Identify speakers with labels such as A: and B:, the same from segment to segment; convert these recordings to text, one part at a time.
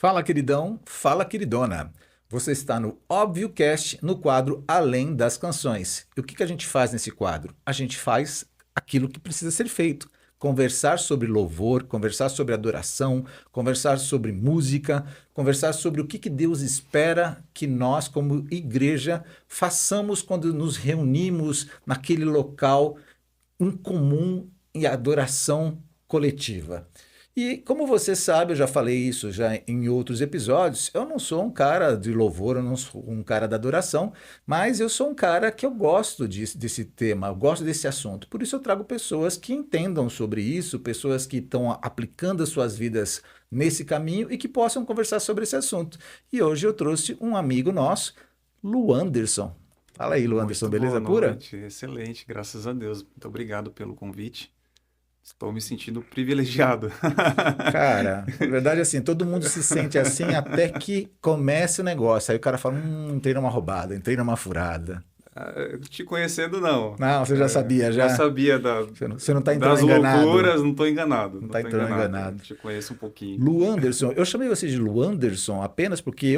A: Fala, queridão, fala, queridona. Você está no ObvioCast, no quadro Além das Canções. E o que a gente faz nesse quadro? A gente faz aquilo que precisa ser feito. Conversar sobre louvor, conversar sobre adoração, conversar sobre música, conversar sobre o que Deus espera que nós, como igreja, façamos quando nos reunimos naquele local em comum e adoração coletiva. E como você sabe, eu já falei isso já em outros episódios, eu não sou um cara de louvor, eu não sou um cara da adoração, mas eu sou um cara que eu gosto desse tema, eu gosto desse assunto. Por isso eu trago pessoas que entendam sobre isso, pessoas que estão aplicando as suas vidas nesse caminho e que possam conversar sobre esse assunto. E hoje eu trouxe um amigo nosso, Luanderson. Fala aí, Luanderson,
B: Muito boa
A: beleza pura?
B: noite, excelente, graças a Deus. Muito obrigado pelo convite. Estou me sentindo privilegiado.
A: Cara, na verdade, assim, todo mundo se sente assim até que comece o negócio. Aí o cara fala, entrei numa roubada, entrei numa furada.
B: Te conhecendo, não.
A: Não, você já sabia,
B: Já
A: já.
B: sabia
A: Você não tá entrando
B: das
A: enganado.
B: loucuras, não estou enganado,
A: Não
B: não
A: tá
B: estou
A: entrando
B: enganado.
A: enganado.
B: Te conheço um pouquinho.
A: Luanderson, eu chamei você de Luanderson apenas porque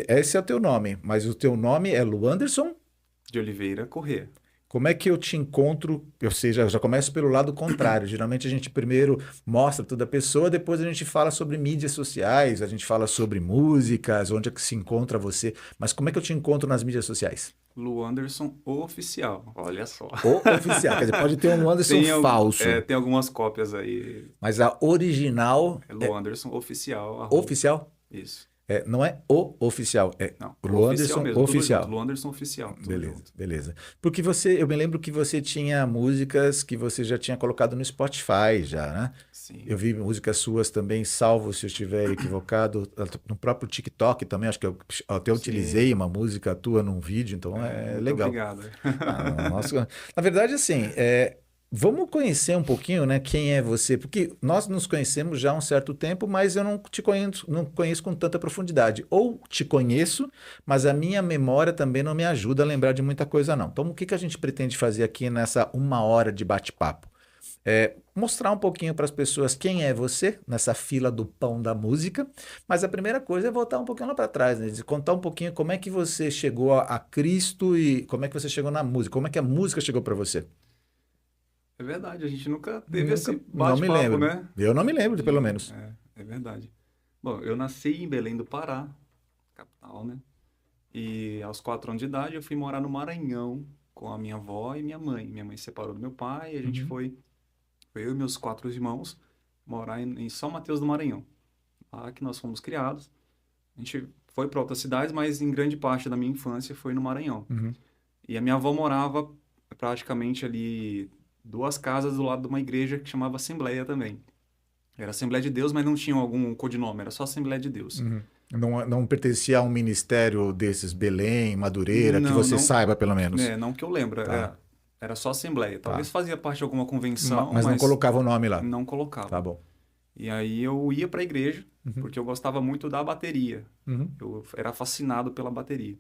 A: esse é o teu nome, mas o teu nome é Luanderson.
B: De Oliveira Corrêa.
A: Como é que eu te encontro? Ou seja, já começo pelo lado contrário. Geralmente a gente primeiro mostra toda a pessoa, depois a gente fala sobre mídias sociais, a gente fala sobre músicas, onde é que se encontra você. Mas como é que eu te encontro nas mídias sociais?
B: Lu Anderson Oficial, olha só.
A: O oficial, quer dizer, pode ter um Anderson falso,
B: Tem algumas cópias aí.
A: mas a original
B: É Lu
A: é
B: Anderson Oficial, arroba.
A: oficial.
B: Isso.
A: Não é o oficial, é
B: Não,
A: o
B: oficial
A: Anderson
B: mesmo, tudo junto.
A: oficial.
B: Lu Anderson Oficial, tudo
A: Beleza,
B: junto.
A: beleza. Porque eu me lembro que você tinha músicas que você já tinha colocado no Spotify já, né?
B: Sim.
A: Eu vi músicas suas também, salvo se eu estiver equivocado, no próprio TikTok também, acho que eu até utilizei
B: Sim.
A: uma música tua num vídeo, então é
B: Muito
A: legal.
B: obrigado.
A: Nossa, na verdade, assim, vamos conhecer um pouquinho, né, quem é você, porque nós nos conhecemos já há um certo tempo, mas eu não te conheço, não conheço com tanta profundidade. Ou te conheço, mas a minha memória também não me ajuda a lembrar de muita coisa, não. Então, o que a gente pretende fazer aqui nessa uma hora de bate-papo? Mostrar um pouquinho para as pessoas quem é você nessa fila do pão da música, mas a primeira coisa é voltar um pouquinho lá para trás, né? De contar um pouquinho como é que você chegou a Cristo e como é que você chegou na música, como é que a música chegou para você.
B: É verdade, a gente nunca teve esse
A: Nunca, não me
B: bate-papo,
A: lembro.
B: né?
A: Eu não me lembro, pelo
B: De...
A: menos.
B: É verdade. Bom, eu nasci em Belém do Pará, capital, né? E aos 4 anos de idade eu fui morar no Maranhão com a minha avó e minha mãe. Minha mãe se separou do meu pai e a gente
A: Uhum.
B: foi eu e meus 4 irmãos, morar em São Mateus do Maranhão. Lá que nós fomos criados. A gente foi para outras cidades, mas em grande parte da minha infância foi no Maranhão.
A: Uhum.
B: E a minha avó morava praticamente ali 2 casas do lado de uma igreja que chamava Assembleia também. Era Assembleia de Deus, mas não tinha algum codinome, era só Assembleia de Deus.
A: Uhum. Não pertencia a um ministério desses, Belém, Madureira, que
B: Não,
A: você
B: não,
A: saiba, pelo menos.
B: não que eu lembro,
A: Tá,
B: era só Assembleia.
A: tá.
B: Talvez fazia parte de alguma convenção,
A: Mas não
B: mas
A: colocava o nome lá.
B: não
A: Tá
B: colocava.
A: bom.
B: E aí eu ia para a igreja,
A: Uhum.
B: porque eu gostava muito da bateria.
A: Uhum.
B: Eu era fascinado pela bateria.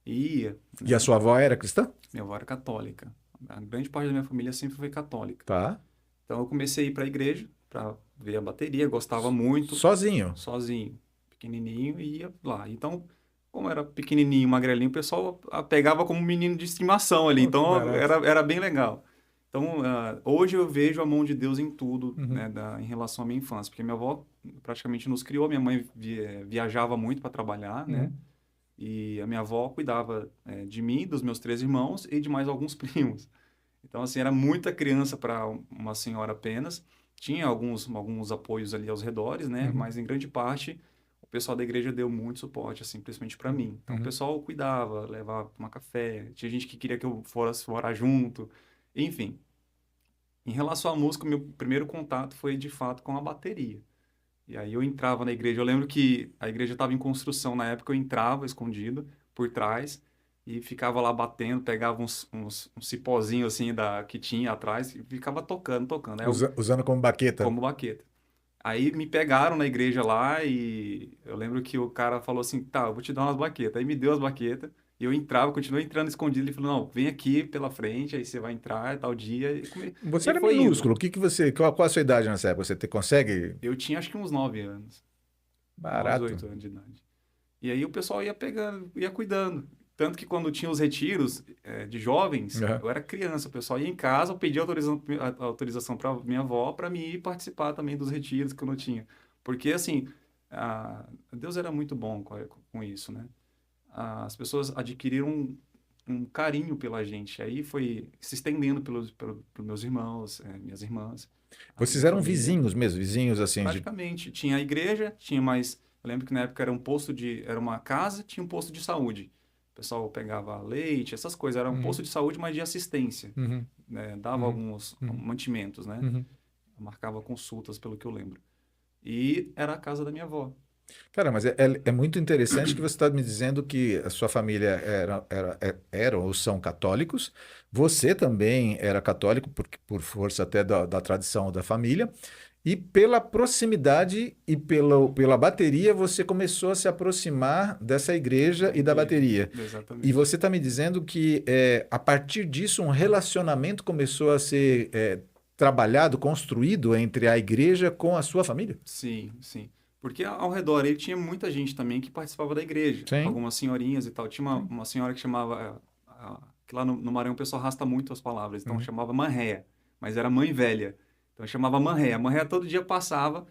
B: E ia,
A: E a
B: né?
A: sua avó era cristã?
B: Minha avó era católica. A grande parte da minha família sempre foi católica.
A: Tá.
B: Então eu comecei a ir para a igreja para ver a bateria, gostava muito,
A: Sozinho.
B: sozinho, pequenininho, e ia lá. Então, como era pequenininho, magrelinho, o pessoal pegava como um menino de estimação ali.
A: Oh, que
B: Então
A: barato.
B: era bem legal. Então, hoje eu vejo a mão de Deus em tudo,
A: Uhum.
B: né, em relação à minha infância, porque minha avó praticamente nos criou, minha mãe viajava muito para trabalhar, né?
A: Uhum.
B: E a minha avó cuidava, de mim, dos meus 3 irmãos e de mais alguns primos. Então, assim, era muita criança para uma senhora apenas. Tinha alguns apoios ali aos redores, né?
A: Uhum.
B: Mas, em grande parte, o pessoal da igreja deu muito suporte, assim, principalmente para mim. Então, o
A: Uhum.
B: pessoal cuidava, levava para tomar café. Tinha gente que queria que eu fosse morar junto. Enfim, em relação à música, o meu primeiro contato foi, de fato, com a bateria. E aí eu entrava na igreja. Eu lembro que a igreja estava em construção na época. Eu entrava escondido por trás e ficava lá batendo, pegava um cipózinho assim que tinha atrás e ficava tocando, tocando.
A: Usando como baqueta.
B: Como baqueta. Aí me pegaram na igreja lá e eu lembro que o cara falou assim: tá, eu vou te dar umas baquetas. Aí me deu as baquetas e eu entrava, continuei entrando escondido. Ele falou: não, vem aqui pela frente, aí você vai entrar tal dia.
A: Você
B: E
A: era
B: foi indo.
A: minúsculo. Qual a sua idade nessa época? Você consegue?
B: Eu tinha acho que uns 9 anos. aos
A: Barato.
B: 8 anos de idade. E aí o pessoal ia pegando, ia cuidando. Tanto que quando tinha os retiros de jovens,
A: Aham.
B: eu era criança, o pessoal ia em casa, eu pedia autorização para minha avó para mim ir participar também dos retiros que eu não tinha. Porque, assim, Deus era muito bom com isso, né? As pessoas adquiriram um carinho pela gente. Aí foi se estendendo pelos meus irmãos, minhas irmãs, a
A: Vocês
B: minha
A: eram
B: família.
A: vizinhos mesmo, vizinhos assim de.
B: Praticamente. Tinha a igreja, tinha mais. Eu lembro que na época era um posto de. Era uma casa, tinha um posto de saúde. O pessoal pegava leite, essas coisas. Era um
A: Uhum,
B: posto de saúde, mas de assistência.
A: uhum,
B: Né? Dava
A: uhum,
B: alguns
A: uhum,
B: mantimentos, né?
A: uhum.
B: Marcava consultas, pelo que eu lembro. E era a casa da minha avó.
A: Cara, mas é muito interessante que você está me dizendo que a sua família eram ou são católicos, você também era católico, por força até da tradição da família, e pela proximidade e pela bateria você começou a se aproximar dessa igreja
B: Da
A: e da
B: igreja.
A: bateria. E
B: Exatamente.
A: você está me dizendo que a partir disso um relacionamento começou a ser trabalhado, construído entre a igreja com a sua família?
B: Sim, sim. Porque ao redor ele tinha muita gente também que participava da igreja.
A: Sim.
B: Algumas senhorinhas e tal. Tinha
A: Sim.
B: uma senhora que chamava. Que lá no Maranhão o pessoal arrasta muito as palavras. Então
A: Uhum.
B: chamava Manréia. Mas era mãe velha. Então chamava Manréia. A Manréia todo dia passava,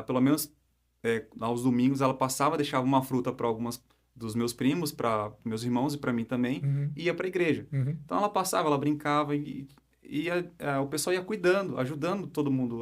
B: pelo menos aos domingos, ela passava, deixava uma fruta para algumas dos meus primos, para meus irmãos e para mim também,
A: Uhum.
B: e ia para a igreja.
A: Uhum.
B: Então ela passava, ela brincava o pessoal ia cuidando, ajudando todo mundo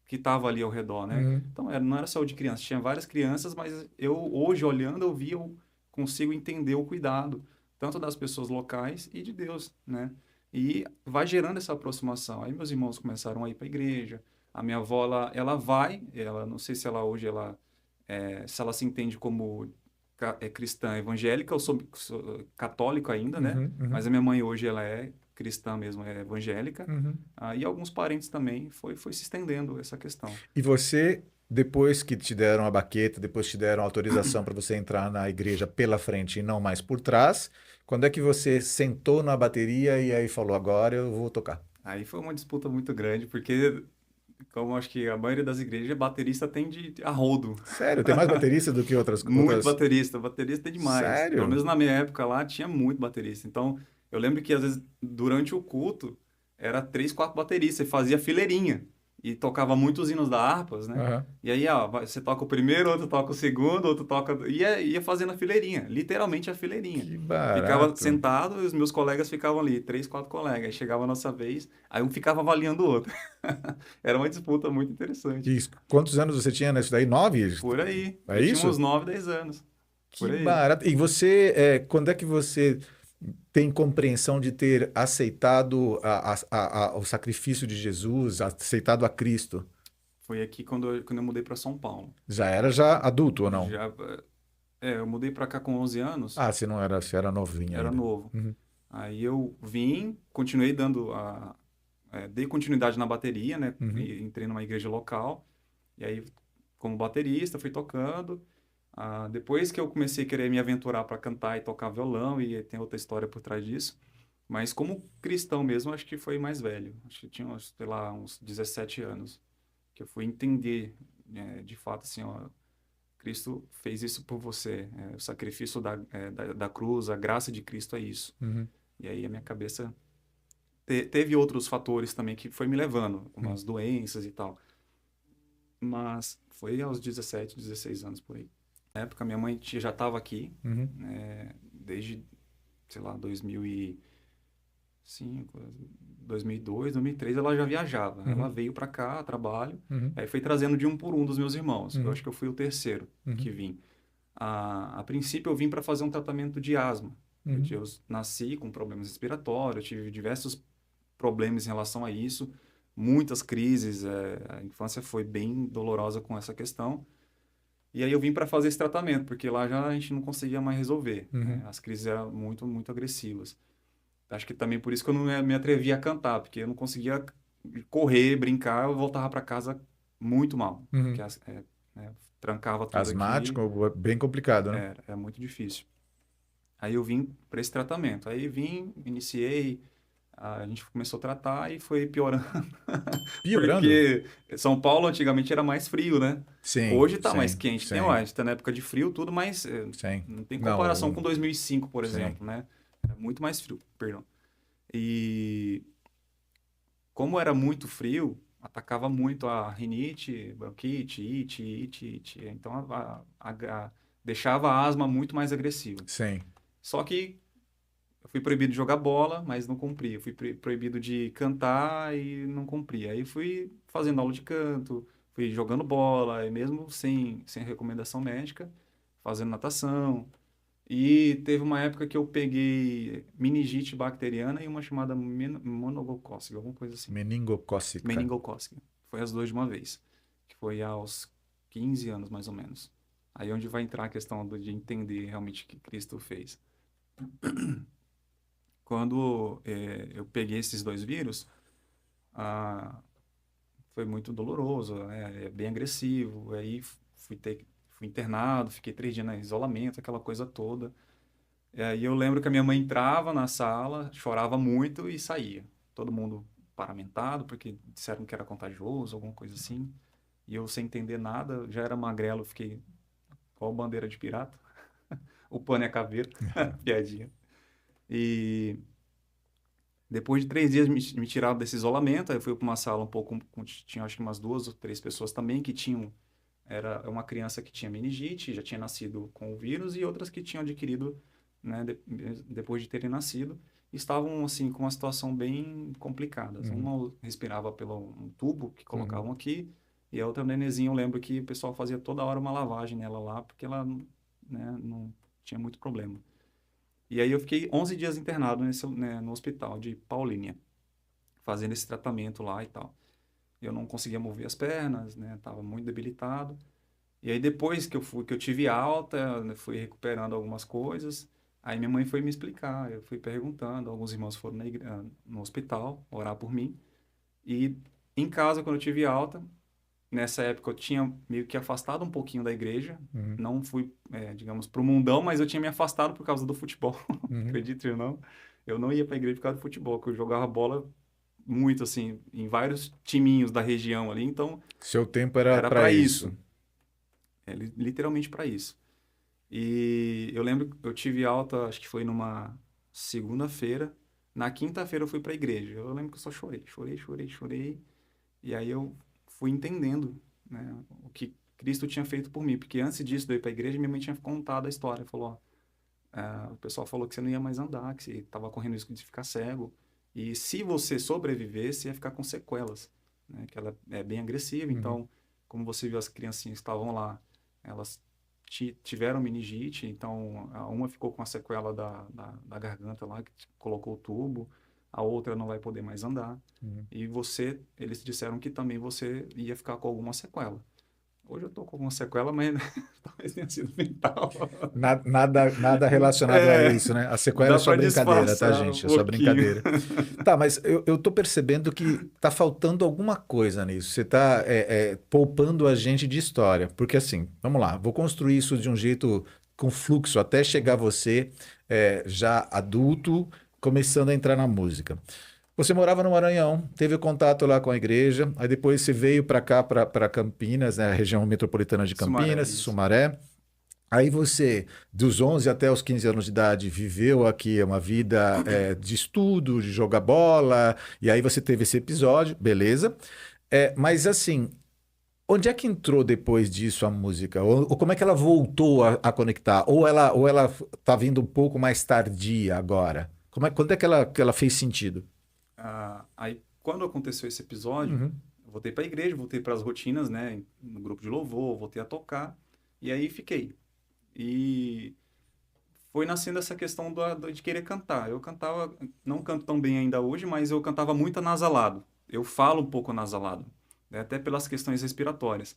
B: que estava ali ao redor, né?
A: Uhum.
B: Então não era só de criança, tinha várias crianças, mas eu hoje olhando eu consigo entender o cuidado tanto das pessoas locais e de Deus, né? E vai gerando essa aproximação. Aí meus irmãos começaram a ir para a igreja. A minha avó, ela vai, ela não sei se ela hoje se ela se entende como cristã evangélica, eu sou católico ainda, né?
A: Uhum.
B: Mas
A: Uhum.
B: a minha mãe hoje ela é cristã mesmo, é evangélica.
A: Uhum.
B: E alguns parentes também foi se estendendo essa questão.
A: E você, depois que te deram a baqueta, depois te deram autorização para você entrar na igreja pela frente e não mais por trás, quando é que você sentou na bateria e aí falou, agora eu vou tocar?
B: Aí foi uma disputa muito grande, porque como acho que a maioria das igrejas, baterista tem de a rodo.
A: Sério, tem mais baterista do que
B: Muito baterista, baterista é demais. Pelo
A: Sério?
B: menos na minha época lá tinha muito baterista. Então, eu lembro que às vezes durante o culto era 3, 4 bateristas e fazia fileirinha e tocava muitos hinos da harpas, né?
A: Aham.
B: E aí, você toca o primeiro, outro toca o segundo, outro toca ia fazendo a fileirinha, literalmente a fileirinha.
A: Que
B: Ficava
A: barato.
B: sentado e os meus colegas ficavam ali, 3, 4 colegas. Aí chegava a nossa vez, aí um ficava avaliando o outro. Era uma disputa muito interessante.
A: E quantos anos você tinha nisso daí? 9?
B: Por aí.
A: É
B: Eu tinha uns
A: isso?
B: 9, 10 anos.
A: Que
B: Por aí.
A: barato. E você, quando é que você tem compreensão de ter aceitado o sacrifício de Jesus, aceitado a Cristo?
B: Foi aqui quando eu mudei para São Paulo.
A: Já era já adulto ou não?
B: Já, eu mudei para cá com 11 anos,
A: Ah, você era novinho
B: era
A: ainda.
B: novo.
A: Uhum.
B: Aí eu vim, continuei dei continuidade na bateria, né?
A: Uhum.
B: E entrei numa igreja local. E aí, como baterista, fui tocando. Depois que eu comecei a querer me aventurar para cantar e tocar violão, e tem outra história por trás disso. Mas como cristão mesmo, acho que foi mais velho. Acho que tinha, sei lá, uns 17 anos. Que eu fui entender, de fato, assim, ó, Cristo fez isso por você. O sacrifício da cruz, a graça de Cristo é isso.
A: Uhum.
B: E aí a minha cabeça teve outros fatores também que foi me levando, como
A: Uhum.
B: as doenças e tal. Mas foi aos 17, 16 anos por aí. Na época, minha mãe já estava aqui,
A: Uhum.
B: desde, sei lá, 2005, 2002, 2003, ela já viajava. Ela
A: Uhum.
B: veio para cá, a trabalho,
A: Uhum.
B: aí foi trazendo de um por um dos meus irmãos. Eu
A: Uhum.
B: acho que eu fui o terceiro que
A: Uhum.
B: vim. A princípio, eu vim para fazer um tratamento de asma.
A: Uhum.
B: Eu nasci com problemas respiratórios, tive diversos problemas em relação a isso, muitas crises, a infância foi bem dolorosa com essa questão. E aí eu vim para fazer esse tratamento, porque lá já a gente não conseguia mais resolver, né?
A: Uhum.
B: As crises eram muito, muito agressivas. Acho que também por isso que eu não me atrevia a cantar, porque eu não conseguia correr, brincar, eu voltava para casa muito mal, porque
A: Uhum.
B: trancava tudo aqui,
A: Asmático, bem complicado, né?
B: era muito difícil. Aí eu vim para esse tratamento. Aí vim, iniciei, A gente começou a tratar e foi piorando,
A: Piorando?
B: porque São Paulo antigamente era mais frio, né?
A: Sim,
B: Hoje tá mais
A: sim,
B: quente. Tem, ó,
A: sim,
B: a gente tá na época de frio, tudo, mas
A: sim.
B: não tem comparação
A: Não,
B: com 2005, por
A: sim,
B: exemplo, né? É muito mais frio, perdão. E como era muito frio, atacava muito a rinite, bronquite, ite. Então, deixava a asma muito mais agressiva.
A: sim.
B: Só que eu fui proibido de jogar bola, mas não cumpria. Eu fui proibido de cantar e não cumpria. Aí fui fazendo aula de canto, fui jogando bola, e mesmo sem recomendação médica, fazendo natação. E teve uma época que eu peguei meningite bacteriana e uma chamada monogocócica, alguma coisa assim.
A: Meningocócica.
B: Meningocócica. Foi as duas de uma vez. Que foi aos 15 anos, mais ou menos. Aí é onde vai entrar a questão de entender realmente o que Cristo fez. Quando eu peguei esses dois vírus, ah, foi muito doloroso, é bem agressivo. Aí fui internado, fiquei 3 dias em isolamento, aquela coisa toda. E aí eu lembro que a minha mãe entrava na sala, chorava muito e saía. Todo mundo paramentado, porque disseram que era contagioso, alguma coisa assim. E eu sem entender nada, já era magrelo, fiquei igual bandeira de pirata. O pano é caveira, piadinha. E depois de 3 dias me tiraram desse isolamento, aí eu fui para uma sala um pouco, tinha acho que umas 2 ou 3 pessoas também que tinham, era uma criança que tinha meningite, já tinha nascido com o vírus, e outras que tinham adquirido, né, depois de terem nascido, estavam assim com uma situação bem complicada.
A: Uhum,
B: Uma respirava pelo um tubo que
A: uhum,
B: colocavam aqui, e a outra nenenzinha, eu lembro que o pessoal fazia toda hora uma lavagem nela lá, porque ela, né, não tinha muito problema. E aí eu fiquei 11 dias internado né, no hospital de Paulínia, fazendo esse tratamento lá e tal. Eu não conseguia mover as pernas, né? Tava muito debilitado. E aí depois que eu tive alta, né, fui recuperando algumas coisas. Aí minha mãe foi me explicar, eu fui perguntando, alguns irmãos foram no hospital orar por mim. E em casa, quando eu tive alta, nessa época eu tinha meio que afastado um pouquinho da igreja.
A: uhum,
B: Não fui, digamos, pro mundão, mas eu tinha me afastado por causa do futebol.
A: uhum.
B: Acredite ou não, eu não ia pra igreja por causa do futebol, porque eu jogava bola muito, assim, em vários timinhos da região ali, então
A: Seu tempo era
B: era
A: para
B: para
A: isso.
B: isso, literalmente para isso. E eu lembro que eu tive alta, acho que foi numa segunda-feira. Na quinta-feira eu fui para a igreja. Eu lembro que eu só chorei. E aí eu fui entendendo, né, o que Cristo tinha feito por mim. Porque antes disso de eu ir para a igreja, minha mãe tinha contado a história. Falou, ó, o pessoal falou que você não ia mais andar, que você estava correndo risco de ficar cego. E se você sobreviver, você ia ficar com sequelas, né? Que ela é bem agressiva.
A: Uhum,
B: Então, como você viu, as criancinhas que estavam lá, elas tiveram meningite. Então, uma ficou com a sequela da garganta lá, que colocou o tubo. A outra não vai poder mais andar.
A: uhum.
B: E eles disseram que também você ia ficar com alguma sequela. Hoje eu tô com alguma sequela, mas talvez tenha sido mental.
A: Nada relacionado a
B: É,
A: isso, né? A sequela é
B: dá
A: só
B: para
A: brincadeira, tá,
B: disfarçar um
A: gente? É só
B: pouquinho.
A: brincadeira. Tá, mas eu tô percebendo que tá faltando alguma coisa nisso. Você tá poupando a gente de história. Porque assim, vamos lá, vou construir isso de um jeito com fluxo até chegar você já adulto, começando a entrar na música. Você morava no Maranhão, teve contato lá com a igreja, aí depois você veio para cá, para Campinas, né, a região metropolitana de
B: Sumaré,
A: Campinas,
B: isso.
A: Sumaré. Aí você, dos 11 até os 15 anos de idade, viveu aqui uma vida de estudo, de jogar bola, e aí você teve esse episódio, beleza. Mas assim, onde é que entrou depois disso a música? Ou como é que ela voltou a conectar? Ou ela tá vindo um pouco mais tardia agora? Quando é que ela fez sentido?
B: Aí, quando aconteceu esse episódio,
A: Uhum,
B: eu voltei para a igreja, voltei para as rotinas, né, no grupo de louvor, voltei a tocar, e aí fiquei. E foi nascendo essa questão de querer cantar. Eu cantava, não canto tão bem ainda hoje, mas eu cantava muito anasalado. Eu falo um pouco anasalado, né, até pelas questões respiratórias.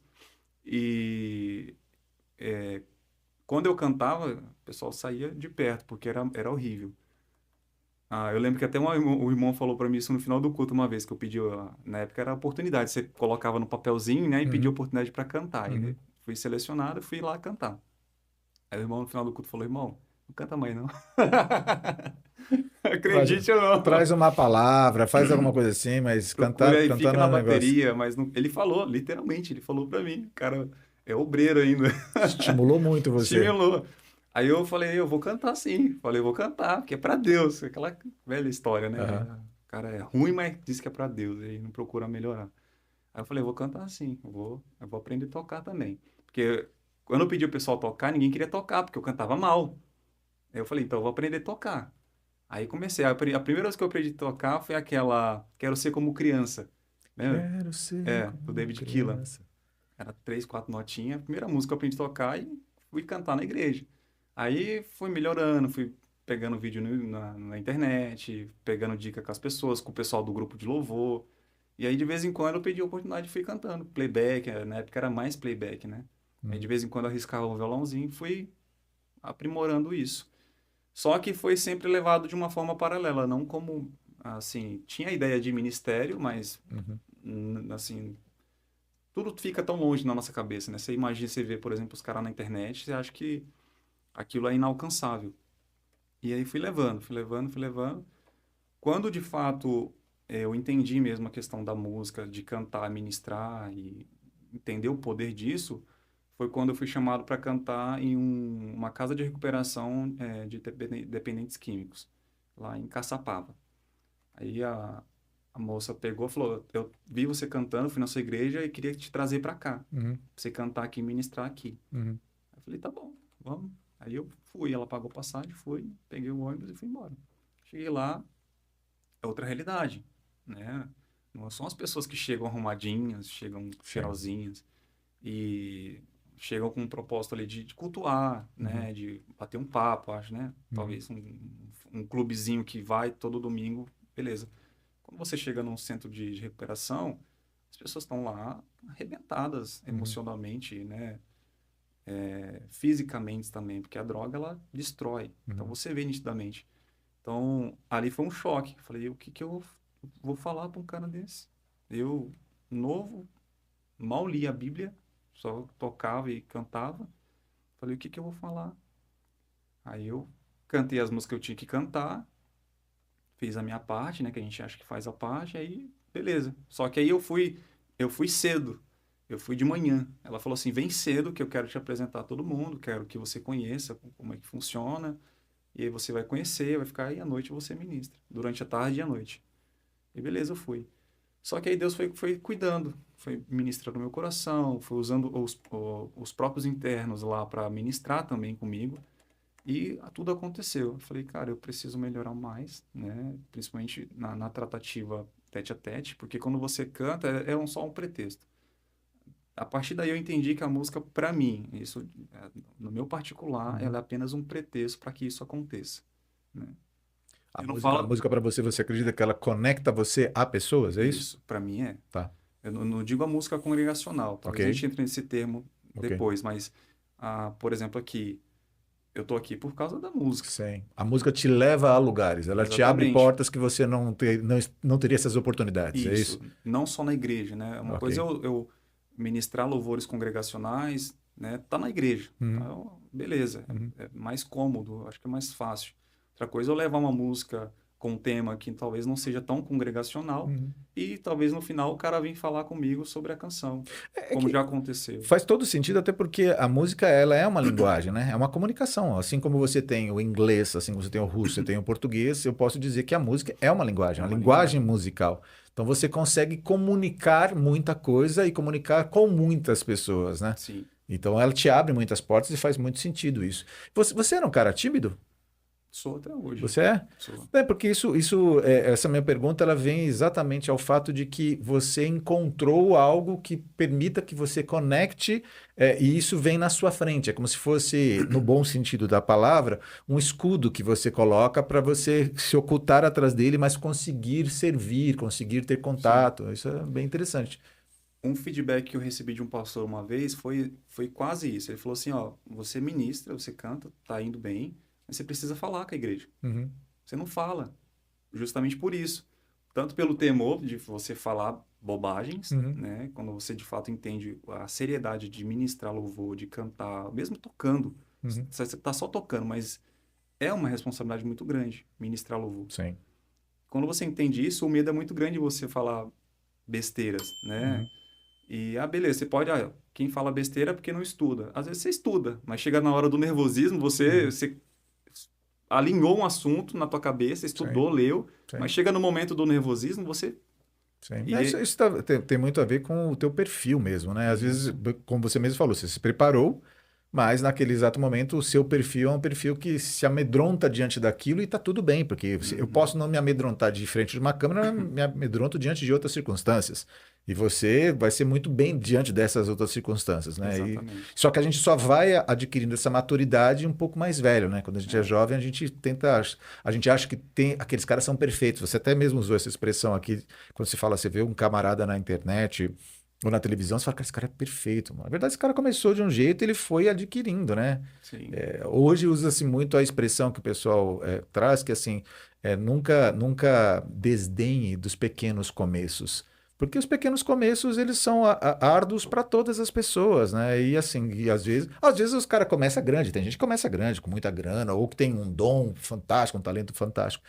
B: E quando eu cantava, o pessoal saía de perto, porque era horrível. Eu lembro que até o irmão falou para mim isso no final do culto uma vez, que eu pedi, na época era a oportunidade, você colocava no papelzinho, né, e pedia
A: uhum,
B: oportunidade para cantar. E
A: uhum.
B: fui selecionado e fui lá cantar. Aí o irmão no final do culto falou, irmão, não canta mais não.
A: Traz,
B: Acredite ou não.
A: traz uma palavra, faz alguma coisa assim, mas
B: Procura aí,
A: cantar
B: fica
A: não é
B: na
A: um negócio.
B: bateria, mas não... ele falou, literalmente, ele falou pra mim, o cara é obreiro ainda.
A: Estimulou muito você.
B: Estimulou. Aí eu falei, eu vou cantar sim. Falei, eu vou cantar, porque é pra Deus. Aquela velha história, né?
A: Aham.
B: O cara é ruim, mas diz que é pra Deus, aí não procura melhorar. Aí eu falei, eu vou cantar sim, eu vou aprender a tocar também. Porque quando eu pedi o pessoal tocar, ninguém queria tocar, porque eu cantava mal. Aí eu falei, então eu vou aprender a tocar. Aí comecei, a primeira vez que eu aprendi a tocar foi aquela Quero Ser Como Criança, né?
A: Quero ser
B: É, do
A: como
B: David Keelan.
A: criança.
B: Era três, quatro notinhas. A primeira música que eu aprendi a tocar e fui cantar na igreja. Aí fui melhorando, fui pegando vídeo na internet, pegando dica com as pessoas, com o pessoal do grupo de louvor. E aí de vez em quando eu pedi a oportunidade de fui cantando. Playback, na época era mais playback, né? Aí de
A: Hum.
B: vez em quando eu arriscava o violãozinho e fui aprimorando isso. Só que foi sempre levado de uma forma paralela, não como, assim, tinha a ideia de ministério, mas,
A: Uhum.
B: assim, tudo fica tão longe na nossa cabeça, né? Você imagina, você vê, por exemplo, os caras na internet, você acha que aquilo é inalcançável. E aí fui levando, fui levando, fui levando. Quando, de fato, eu entendi mesmo a questão da música, de cantar, ministrar e entender o poder disso, foi quando eu fui chamado para cantar em uma casa de recuperação de dependentes químicos, lá em Caçapava. Aí a moça pegou e falou: Eu vi você cantando, fui na sua igreja e queria te trazer para cá, pra
A: Uhum.
B: você cantar aqui e ministrar aqui.
A: Uhum.
B: Eu falei: Tá bom, vamos. Aí eu fui, ela pagou passagem, fui, peguei o ônibus e fui embora. Cheguei lá, é outra realidade, né? Não são as pessoas que chegam arrumadinhas, chegam
A: Sim.
B: cheiroszinhas e chegam com um propósito ali de cultuar,
A: Uhum.
B: né? De bater um papo, acho, né?
A: Uhum.
B: Talvez um clubezinho que vai todo domingo, beleza. Quando você chega num centro de recuperação, as pessoas estão lá arrebentadas
A: Uhum.
B: emocionalmente, né? Fisicamente também, porque a droga ela destrói. Então
A: Uhum.
B: você vê nitidamente. Então ali foi um choque. Falei, o que que eu vou falar para um cara desse? Eu, novo, mal li a Bíblia, só tocava e cantava. Falei, o que que eu vou falar? Aí eu cantei as músicas que eu tinha que cantar, fiz a minha parte, né, que a gente acha que faz a parte, aí beleza. Só que aí eu fui cedo. Eu fui de manhã. Ela falou assim: "Vem cedo que eu quero te apresentar a todo mundo, quero que você conheça como é que funciona, e aí você vai conhecer, vai ficar aí à noite você ministra, durante a tarde e a noite". E beleza, eu fui. Só que aí Deus foi cuidando, foi ministrando meu coração, foi usando os próprios internos lá para ministrar também comigo. E tudo aconteceu. Eu falei, cara, eu preciso melhorar mais, né? Principalmente na tratativa tete a tete, porque quando você canta só um pretexto. A partir daí eu entendi que a música, para mim, isso, no meu particular, ela
A: Uhum.
B: é apenas um pretexto para que isso aconteça, né? Eu não
A: A
B: falo
A: música para você, você acredita que ela conecta você a pessoas, é isso?
B: isso, para mim é.
A: Tá.
B: Eu não digo a música congregacional,
A: Ok.
B: talvez a gente entre nesse termo
A: Ok.
B: depois, mas, por exemplo, aqui, eu tô aqui por causa da música.
A: Sim. A música te leva a lugares, ela te abre
B: Exatamente.
A: portas que você não teria essas oportunidades, é
B: Isso,
A: isso?
B: não só na igreja, né? Uma
A: Ok.
B: coisa é eu ministrar louvores congregacionais, né? Tá na igreja,
A: Uhum.
B: então, beleza,
A: Uhum.
B: é mais cômodo, acho que é mais fácil. Outra coisa é eu levar uma música com um tema que talvez não seja tão congregacional
A: Uhum.
B: e talvez no final o cara vem falar comigo sobre a canção,
A: É
B: como já
A: que
B: aconteceu.
A: faz todo sentido, até porque a música ela é uma linguagem, né? É uma comunicação. Assim como você tem o inglês, assim como você tem o russo, você tem o português, eu posso dizer que a música é
B: É
A: uma
B: uma
A: linguagem
B: linguagem.
A: musical. Então você consegue comunicar muita coisa e comunicar com muitas pessoas, né?
B: Sim,
A: Então ela te abre muitas portas e faz muito sentido isso. Você era um cara tímido?
B: sou até hoje.
A: Você é?
B: Sou.
A: É porque essa minha pergunta ela vem exatamente ao fato de que você encontrou algo que permita que você conecte, e isso vem na sua frente. É como se fosse, no bom sentido da palavra, um escudo que você coloca para você se ocultar atrás dele, mas conseguir servir, conseguir ter
B: Sim.
A: contato. Isso é bem interessante.
B: Um feedback que eu recebi de um pastor uma vez foi quase isso. Ele falou assim, ó, você ministra, você canta, tá indo bem, mas você precisa falar com a igreja.
A: Uhum,
B: Você não fala, justamente por isso. Tanto pelo temor de você falar bobagens,
A: uhum,
B: né? Quando você de fato entende a seriedade de ministrar louvor, de cantar, mesmo tocando,
A: uhum,
B: você tá só tocando, mas é uma responsabilidade muito grande ministrar louvor.
A: Sim.
B: Quando você entende isso, o medo é muito grande de você falar besteiras, né?
A: Uhum.
B: E, beleza, você pode, quem fala besteira é porque não estuda. Às vezes você estuda, mas chega na hora do nervosismo,
A: Uhum.
B: você alinhou um assunto na tua cabeça,
A: Sim,
B: estudou, leu, mas
A: sim,
B: chega no momento do nervosismo, você...
A: sim. Mas
B: E,
A: tem muito a ver com o teu perfil mesmo, né? Às vezes,
B: isso,
A: como você mesmo falou, você se preparou, mas naquele exato momento o seu perfil é um perfil que se amedronta diante daquilo e tá tudo bem, porque eu
B: uhum,
A: posso não me amedrontar de frente de uma câmera, mas me amedronto diante de outras circunstâncias. E você vai ser muito bem diante dessas outras circunstâncias, né?
B: exatamente.
A: Só que a gente só vai adquirindo essa maturidade um pouco mais velho, né? Quando a gente é
B: É,
A: jovem, a gente tenta, a gente acha que tem, aqueles caras são perfeitos. Você até mesmo usou essa expressão aqui, quando se fala, você vê um camarada na internet ou na televisão, você fala, cara, esse cara é perfeito, mano. Na verdade, esse cara começou de um jeito e ele foi adquirindo, né?
B: sim,
A: Hoje usa-se muito a expressão que o pessoal traz, que assim, nunca desdenhe dos pequenos começos. Porque os pequenos começos, eles são árduos para todas as pessoas, né? E assim, e às vezes os caras começam grande, tem gente que começa grande, com muita grana, ou que tem um dom fantástico, um talento fantástico.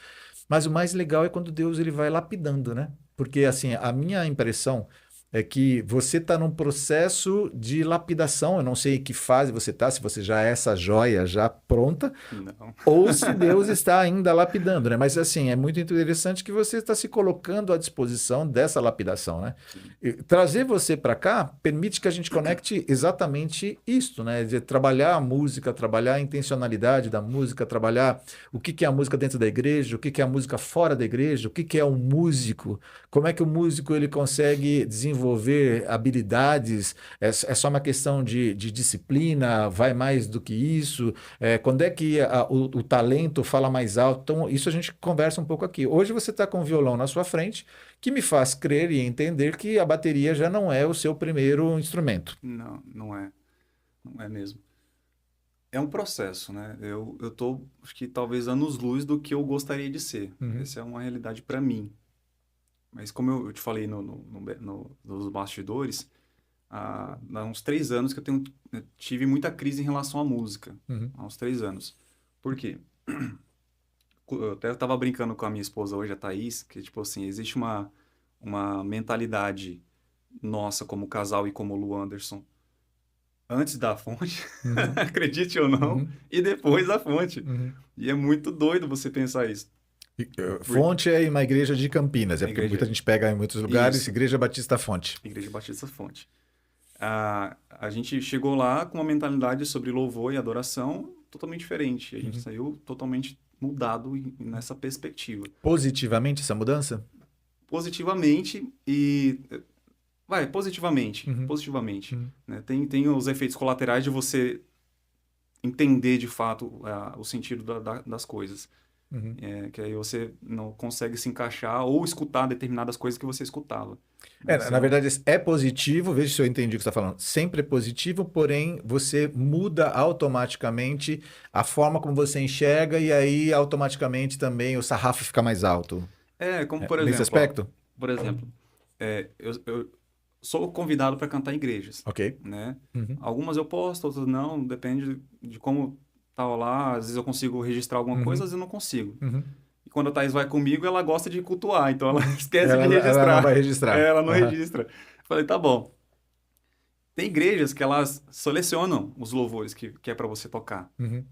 A: Mas o mais legal é quando Deus ele vai lapidando, né? Porque assim, a minha impressão é que você está num processo de lapidação. Eu não sei em que fase você está, se você já é essa joia já pronta,
B: não.
A: ou se Deus está ainda lapidando, né? Mas assim, é muito interessante que você está se colocando à disposição dessa lapidação, né?
B: Sim,
A: E trazer você para cá permite que a gente conecte exatamente isto, né? De trabalhar a música, trabalhar a intencionalidade da música, trabalhar o que que é a música dentro da igreja, o que que é a música fora da igreja, o que que é um músico, como é que o músico ele consegue desenvolver habilidades, é só uma questão de disciplina, vai mais do que isso, quando é que o talento fala mais alto? Então, isso a gente conversa um pouco aqui. Hoje você está com o violão na sua frente, que me faz crer e entender que a bateria já não é o seu primeiro instrumento.
B: não, não é mesmo. É um processo, né? Eu tô, acho que talvez anos-luz do que eu gostaria de ser.
A: Uhum,
B: Essa é uma realidade para mim. Mas como eu te falei nos bastidores, há uns 3 anos que eu tive muita crise em relação à música.
A: uhum,
B: Há uns 3 anos. Por quê? Eu até estava brincando com a minha esposa hoje, a Thaís, que, tipo assim, existe uma mentalidade nossa como casal e como Lu Anderson antes da fonte,
A: uhum,
B: acredite ou não,
A: uhum,
B: e depois da fonte.
A: uhum.
B: E é muito doido você pensar isso. Porque
A: Fonte é uma igreja de Campinas, é
B: a
A: porque muita
B: igreja,
A: gente pega em muitos lugares,
B: isso,
A: Igreja Batista Fonte.
B: Igreja Batista Fonte. A gente chegou lá com uma mentalidade sobre louvor e adoração totalmente diferente. A gente
A: Uhum.
B: saiu totalmente mudado nessa perspectiva.
A: Positivamente essa mudança?
B: Positivamente e... Vai, positivamente.
A: Uhum,
B: Positivamente.
A: uhum,
B: Né? Tem os efeitos colaterais de você entender de fato o sentido das coisas.
A: uhum.
B: Que aí você não consegue se encaixar ou escutar determinadas coisas que você escutava. Né?
A: Na verdade, é positivo, veja se eu entendi o que você está falando. Sempre é positivo, porém você muda automaticamente a forma como você enxerga e aí automaticamente também o sarrafo fica mais alto.
B: Como por
A: Nesse
B: exemplo,
A: aspecto?
B: por exemplo, eu sou convidado para cantar em igrejas,
A: Ok.
B: né?
A: Uhum,
B: Algumas eu posto, outras não, depende de como tá lá. Às vezes eu consigo registrar alguma coisa,
A: uhum,
B: às vezes eu não consigo.
A: uhum,
B: E quando a Thaís vai comigo, ela gosta de cultuar, então ela
A: uhum.
B: esquece de
A: Ela não vai
B: registrar.
A: registrar.
B: Ela não
A: Aham,
B: registra. Eu falei, tá bom. Tem igrejas que elas selecionam os louvores que é para você tocar.
A: uhum.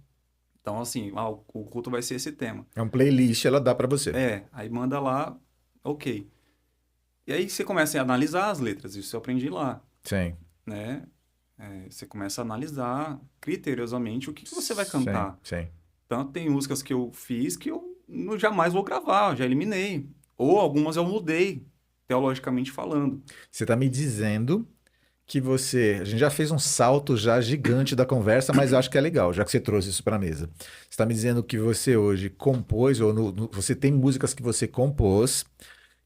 B: Então, assim, o culto vai ser esse tema.
A: É um playlist, ela dá para você.
B: Aí manda lá, ok. E aí você começa a analisar as letras, isso eu aprendi lá,
A: Sim,
B: né? Você começa a analisar criteriosamente o que você vai
A: sim,
B: cantar.
A: sim.
B: Tanto tem músicas que eu fiz que eu jamais vou gravar, já eliminei. Ou algumas eu mudei, teologicamente falando.
A: Você está me dizendo que a gente já fez um salto já gigante da conversa, mas eu acho que é legal, já que você trouxe isso para a mesa. Você está me dizendo que você hoje compôs, ou você tem músicas que você compôs,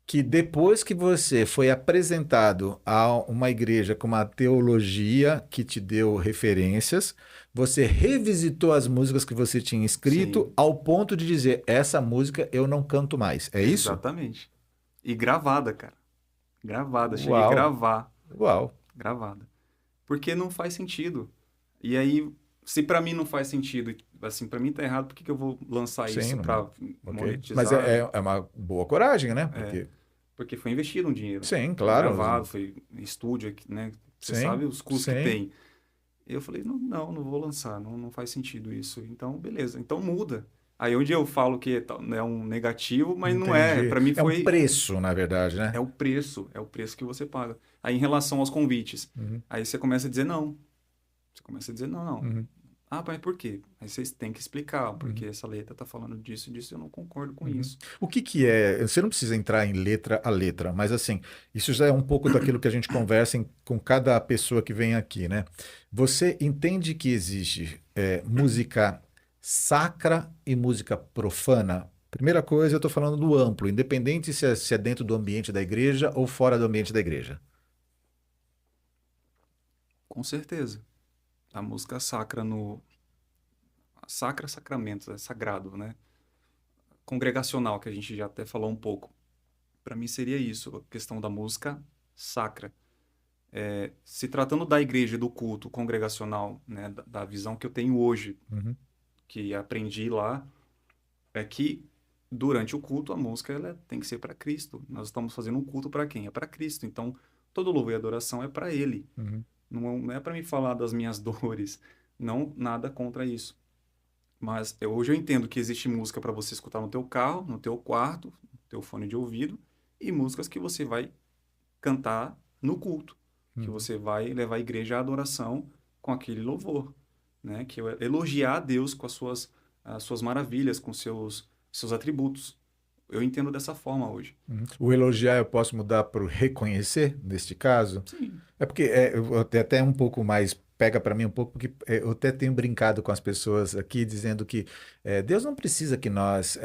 A: que depois que você foi apresentado a uma igreja com uma teologia que te deu referências, você revisitou as músicas que você tinha escrito
B: Sim,
A: ao ponto de dizer, essa música eu não canto mais. É isso?
B: exatamente. E gravada, cara. Gravada, cheguei a
A: Uau,
B: gravar,
A: uau.
B: gravada. Porque não faz sentido. E aí, se pra mim não faz sentido, assim, para mim tá errado, por que que eu vou lançar
A: Sim,
B: isso para
A: ok. Mas
B: monetizar?
A: é uma boa coragem, né?
B: É,
A: Porque,
B: porque foi investido um dinheiro.
A: sim,
B: Foi
A: claro.
B: gravado, foi em estúdio, né? Você
A: Sim,
B: sabe os custos que
A: sim.
B: tem. Eu falei, não, não vou lançar, não faz sentido isso. Então, beleza, então muda. Aí onde eu falo que é um negativo, mas não é.
A: Entendi.
B: Para mim
A: É um
B: foi,
A: preço, na verdade, né?
B: é o preço que você paga. Aí em relação aos convites,
A: Uhum,
B: aí você começa a dizer não. Você começa a dizer não, não.
A: uhum,
B: Ah, mas por quê? Aí vocês têm que explicar, porque
A: uhum,
B: essa letra tá falando disso e disso, eu não concordo com
A: uhum.
B: isso.
A: O que que é? Você não precisa entrar em letra a letra, mas assim, isso já é um pouco daquilo que a gente conversa com cada pessoa que vem aqui, né? Você entende que existe música sacra e música profana? Primeira coisa, eu estou falando do amplo, independente se é dentro do ambiente da igreja ou fora do ambiente da igreja.
B: Com certeza. A música sacra no... Sacra, sacramento, é sagrado, né? Congregacional, que a gente já até falou um pouco. Para mim seria isso, a questão da música sacra. Se tratando da igreja, e do culto congregacional, né, da visão que eu tenho hoje,
A: Uhum,
B: que aprendi lá, é que durante o culto a música ela tem que ser para Cristo. Nós estamos fazendo um culto para quem? É para Cristo. Então, todo louvor e adoração é para Ele.
A: uhum,
B: Não é para me falar das minhas dores. Não, nada contra isso. Mas hoje eu entendo que existe música para você escutar no teu carro, no teu quarto, no teu fone de ouvido, e músicas que você vai cantar no culto, que
A: uhum,
B: você vai levar a igreja à adoração com aquele louvor, né? Que é elogiar a Deus com as suas maravilhas, com seus atributos. Eu entendo dessa forma hoje.
A: uhum. O elogiar eu posso mudar para o reconhecer, neste caso?
B: Sim.
A: É porque eu até um pouco mais pega para mim um pouco, porque eu até tenho brincado com as pessoas aqui, dizendo que Deus não precisa que nós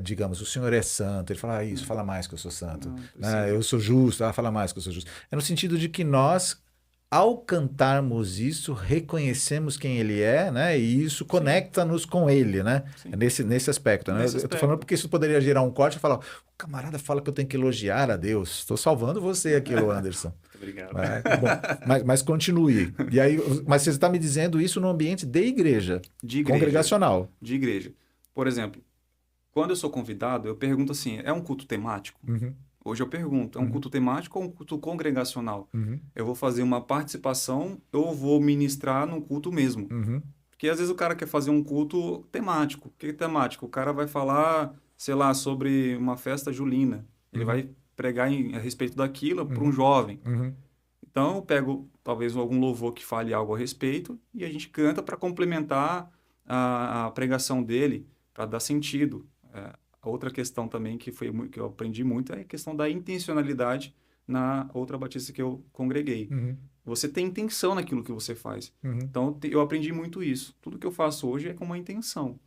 A: digamos, o Senhor é santo. Ele fala, isso,
B: Não,
A: fala mais que eu sou santo.
B: não
A: Né?
B: precisa.
A: Eu sou justo, fala mais que eu sou justo. É no sentido de que nós, ao cantarmos isso, reconhecemos quem Ele é, né? E isso
B: Sim,
A: conecta-nos com Ele, né? É
B: sim.
A: nesse aspecto, né?
B: Nesse
A: Eu estou falando
B: aspecto.
A: porque isso poderia gerar um corte e falar, o camarada fala que eu tenho que elogiar a Deus. Estou salvando você aqui, ô Anderson.
B: Muito obrigado.
A: Bom, mas continue. E aí, mas você está me dizendo isso no ambiente de igreja,
B: De igreja,
A: congregacional.
B: de igreja. Por exemplo, quando eu sou convidado, eu pergunto assim: é um culto temático?
A: Uhum,
B: Hoje eu pergunto: é um
A: uhum,
B: culto temático ou um culto congregacional?
A: uhum,
B: Eu vou fazer uma participação ou vou ministrar no culto mesmo?
A: uhum,
B: Porque às vezes o cara quer fazer um culto temático. O que é temático? O cara vai falar, sei lá, sobre uma festa julina. Ele
A: uhum,
B: vai pregar a respeito daquilo para um
A: uhum,
B: jovem.
A: uhum,
B: Então eu pego talvez algum louvor que fale algo a respeito e a gente canta para complementar a pregação dele, para dar sentido. A outra questão também que eu aprendi muito é a questão da intencionalidade na outra batista que eu congreguei.
A: uhum,
B: Você tem intenção naquilo que você faz.
A: uhum,
B: Então eu aprendi muito isso. Tudo que eu faço hoje é com uma intenção,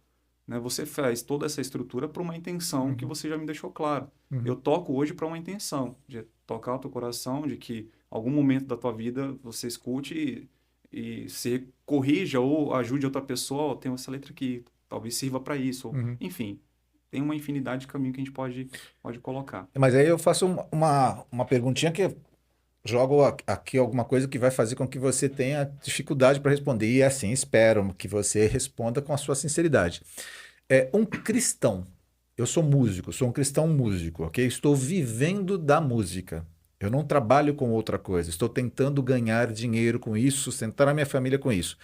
B: né? Você faz toda essa estrutura para uma intenção que
A: uhum,
B: você já me deixou claro. Eu
A: uhum,
B: toco hoje para uma intenção, de tocar o teu coração, de que algum momento da tua vida você escute e se corrija ou ajude outra pessoa, ó, tem essa letra aqui, talvez sirva para isso. Ou,
A: uhum.
B: enfim, tem uma infinidade de caminho que a gente pode colocar.
A: Mas aí eu faço uma perguntinha que eu jogo aqui alguma coisa que vai fazer com que você tenha dificuldade para responder. E assim, espero que você responda com a sua sinceridade. Um cristão. Eu sou músico, sou um cristão músico, ok? Estou vivendo da música. Eu não trabalho com outra coisa. Estou tentando ganhar dinheiro com isso, sustentar a minha família com isso.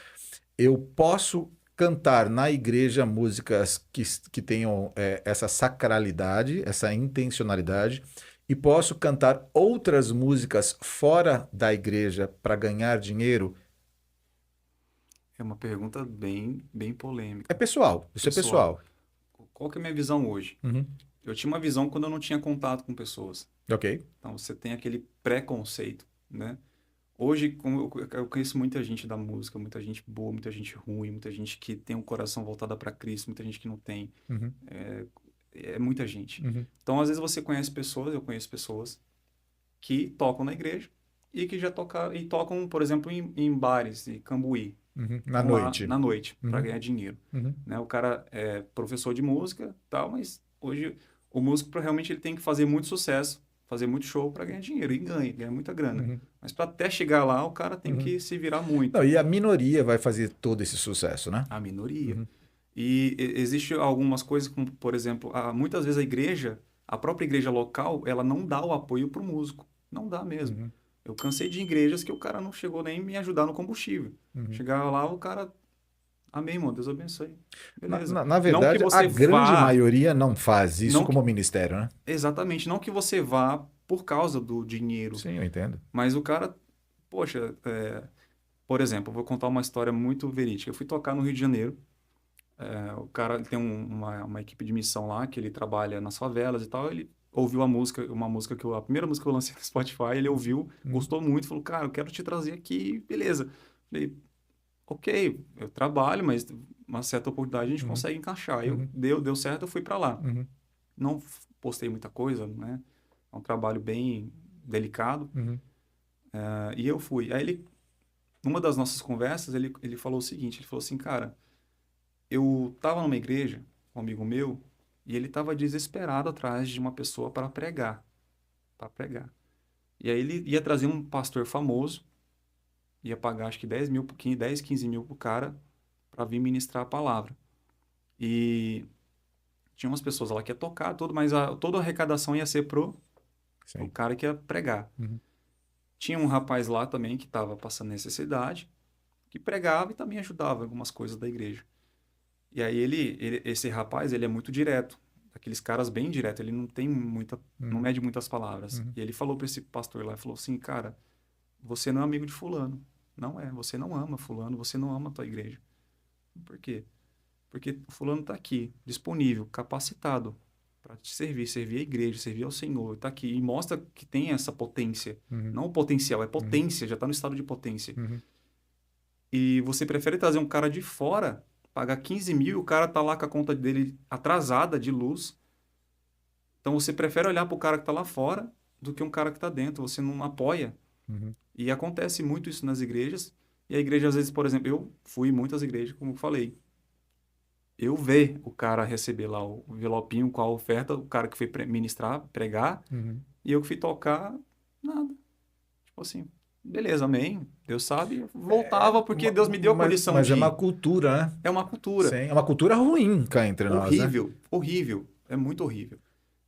A: Eu posso cantar na igreja músicas que tenham essa sacralidade, essa intencionalidade, e posso cantar outras músicas fora da igreja para ganhar dinheiro.
B: É uma pergunta bem
A: É
B: polêmica,
A: pessoal, isso é
B: pessoal.
A: pessoal.
B: Qual que é a minha visão hoje?
A: Uhum.
B: Eu tinha uma visão quando eu não tinha contato com pessoas.
A: Ok.
B: Então você tem aquele preconceito, né? Hoje, como eu conheço muita gente da música, muita gente boa, muita gente ruim, muita gente que tem um coração voltado para Cristo, muita gente que não tem.
A: Uhum.
B: É muita gente.
A: Uhum.
B: Então, às vezes você conhece pessoas, eu conheço pessoas que tocam na igreja e que já tocam, por exemplo, em bares e Cambuí.
A: Uhum. Na
B: Vão lá
A: noite.
B: na noite para
A: Uhum.
B: ganhar dinheiro,
A: Uhum.
B: né? O cara é professor de música, tal, mas hoje o músico realmente ele tem que fazer muito sucesso, fazer muito show para ganhar dinheiro e ganha muita grana.
A: Uhum.
B: Mas para até chegar lá, o cara tem
A: Uhum.
B: que se virar
A: Não,
B: muito.
A: e a minoria vai fazer todo esse sucesso, né?
B: A minoria.
A: Uhum.
B: E existe algumas coisas, como, por exemplo, muitas vezes a própria igreja local, ela não dá o apoio para o músico. Não dá mesmo.
A: Uhum,
B: Eu cansei de igrejas que o cara não chegou nem me ajudar no combustível.
A: uhum.
B: Chegava lá, o cara, amém, irmão, Deus abençoe.
A: Na,
B: Beleza.
A: na, na
B: Não que
A: verdade, a
B: você
A: grande
B: vá,
A: maioria não faz isso
B: não que,
A: como ministério, né?
B: exatamente, não que você vá por causa do dinheiro,
A: Sim, eu entendo.
B: mas o cara, poxa, por exemplo, eu vou contar uma história muito verídica. Eu fui tocar no Rio de Janeiro. O cara ele tem uma equipe de missão lá, que ele trabalha nas favelas e tal. Ele ouviu uma música a primeira música que eu lancei no Spotify, ele ouviu,
A: Uhum,
B: gostou muito, falou, cara, eu quero te trazer aqui, beleza. Falei, ok, eu trabalho, mas uma certa oportunidade a gente
A: uhum,
B: consegue encaixar.
A: uhum,
B: Deu certo, eu fui para lá.
A: uhum,
B: Não postei muita coisa, né? É um trabalho bem delicado.
A: uhum,
B: E eu fui. Aí numa das nossas conversas, ele falou o seguinte, ele falou assim, cara, eu estava numa igreja, um amigo meu, e ele estava desesperado atrás de uma pessoa para pregar. E aí ele ia trazer um pastor famoso, ia pagar acho que 10 mil, 10, 15 mil pro cara para vir ministrar a palavra. E tinha umas pessoas lá que ia tocar, tudo, mas toda a arrecadação ia ser pro
A: sim.
B: cara que ia pregar.
A: Uhum,
B: Tinha um rapaz lá também que estava passando necessidade, que pregava e também ajudava em algumas coisas da igreja. E aí esse rapaz, ele é muito direto, aqueles caras bem direto, ele não
A: uhum,
B: mede muitas palavras.
A: uhum,
B: E ele falou para esse pastor lá, falou assim, cara, você não é amigo de fulano. Não é, você não ama fulano, você não ama a tua igreja. Por quê? Porque o fulano está aqui, disponível, capacitado para te servir a igreja, servir ao Senhor, está aqui e mostra que tem essa potência.
A: uhum,
B: Não o potencial, é
A: uhum,
B: potência, já está no estado de potência.
A: uhum.
B: E você prefere trazer um cara de fora, pagar 15 mil e o cara tá lá com a conta dele atrasada de luz. Então você prefere olhar para o cara que está lá fora do que um cara que está dentro. Você não apoia.
A: Uhum.
B: E acontece muito isso nas igrejas. E a igreja, às vezes, por exemplo, eu fui em muitas igrejas, como eu falei. Eu ver o cara receber lá o envelopinho com a oferta, o cara que foi ministrar, pregar,
A: Uhum.
B: e eu que fui tocar, nada. Tipo assim, beleza, amém. Deus sabe. Eu
A: É,
B: voltava porque Deus me deu a condição
A: mas
B: de
A: é uma
B: ir.
A: cultura, né?
B: É uma cultura.
A: Sim, é uma cultura ruim cá entre nós, né?
B: Horrível, horrível, é muito horrível.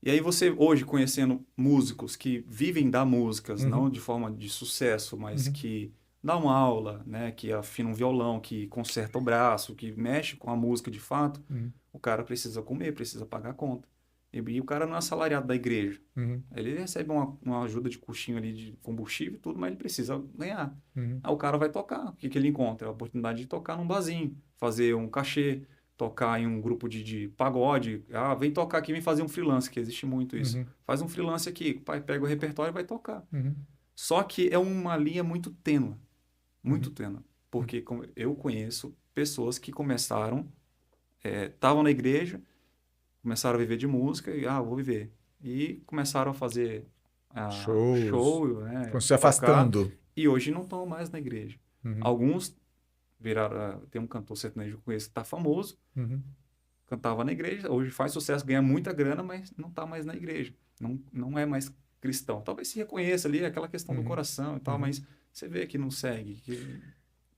B: E aí você hoje conhecendo músicos que vivem da músicas, não
A: Uhum,
B: de forma de sucesso, mas
A: uhum,
B: que dão aula, né, que afinam um violão, que conserta o braço, que mexe com a música de fato,
A: uhum,
B: o cara precisa comer, precisa pagar a conta. E o cara não é assalariado da igreja.
A: uhum,
B: Ele recebe uma ajuda de cuxinho ali de combustível e tudo, mas ele precisa ganhar.
A: uhum,
B: Aí o cara vai tocar. O que que ele encontra? A oportunidade de tocar num barzinho, fazer um cachê, tocar em um grupo de pagode. Ah, vem tocar aqui, vem fazer um freelance, que existe muito isso.
A: uhum,
B: Faz um freelance aqui, pai, pega o repertório e vai tocar.
A: uhum,
B: Só que é uma linha muito
A: uhum,
B: tênue. Porque eu conheço pessoas que começaram, estavam na igreja, começaram a viver de música e, vou viver. E começaram a fazer
A: shows.
B: show, né,
A: Estão se
B: tocar,
A: afastando.
B: e hoje não estão mais na igreja.
A: Uhum,
B: Alguns viraram, tem um cantor sertanejo que eu conheço que está famoso,
A: uhum,
B: cantava na igreja, hoje faz sucesso, ganha muita grana, mas não está mais na igreja. Não é mais cristão. Talvez se reconheça ali aquela questão do
A: uhum,
B: coração e tal,
A: uhum.
B: mas você vê que não segue, que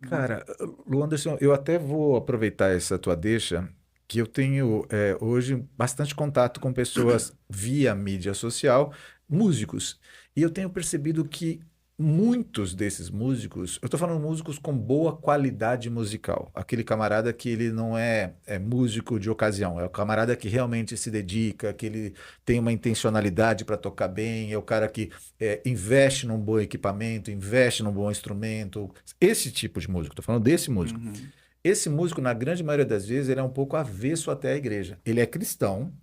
B: não.
A: Cara, Lu Anderson, eu até vou aproveitar essa tua deixa, que eu tenho hoje bastante contato com pessoas via mídia social, músicos, e eu tenho percebido que muitos desses músicos, eu estou falando músicos com boa qualidade musical, aquele camarada que ele não é músico de ocasião, é o camarada que realmente se dedica, que ele tem uma intencionalidade para tocar bem, é o cara que investe num bom equipamento, investe num bom instrumento, esse tipo de músico, estou falando desse músico.
B: Uhum.
A: Esse músico, na grande maioria das vezes, ele é um pouco avesso até à igreja. Ele é cristão,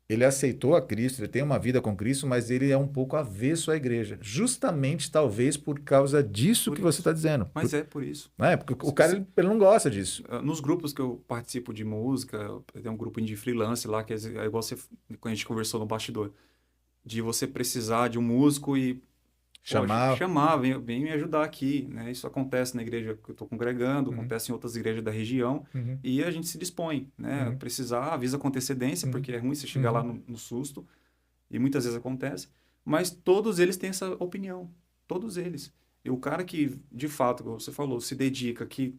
A: ele aceitou a Cristo, ele tem uma vida com Cristo, mas ele é um pouco avesso à igreja. Justamente, talvez, por causa disso
B: Por
A: que você está
B: isso.
A: dizendo.
B: Mas é por isso.
A: Né? Porque o cara, ele não gosta disso.
B: Nos grupos que eu participo de música, tem um grupo de freelance lá, que é igual a gente conversou no bastidor, de você precisar de um músico e, poxa,
A: Chamar.
B: chamar, vem me ajudar aqui, né? Isso acontece na igreja que eu estou congregando,
A: Uhum,
B: acontece em outras igrejas da região,
A: uhum,
B: e a gente se dispõe, né?
A: uhum,
B: Precisar, avisa com antecedência,
A: uhum,
B: porque é ruim você chegar lá
A: uhum,
B: no susto, e muitas vezes acontece, mas todos eles têm essa opinião, todos eles. E o cara que, de fato, como você falou, se dedica, que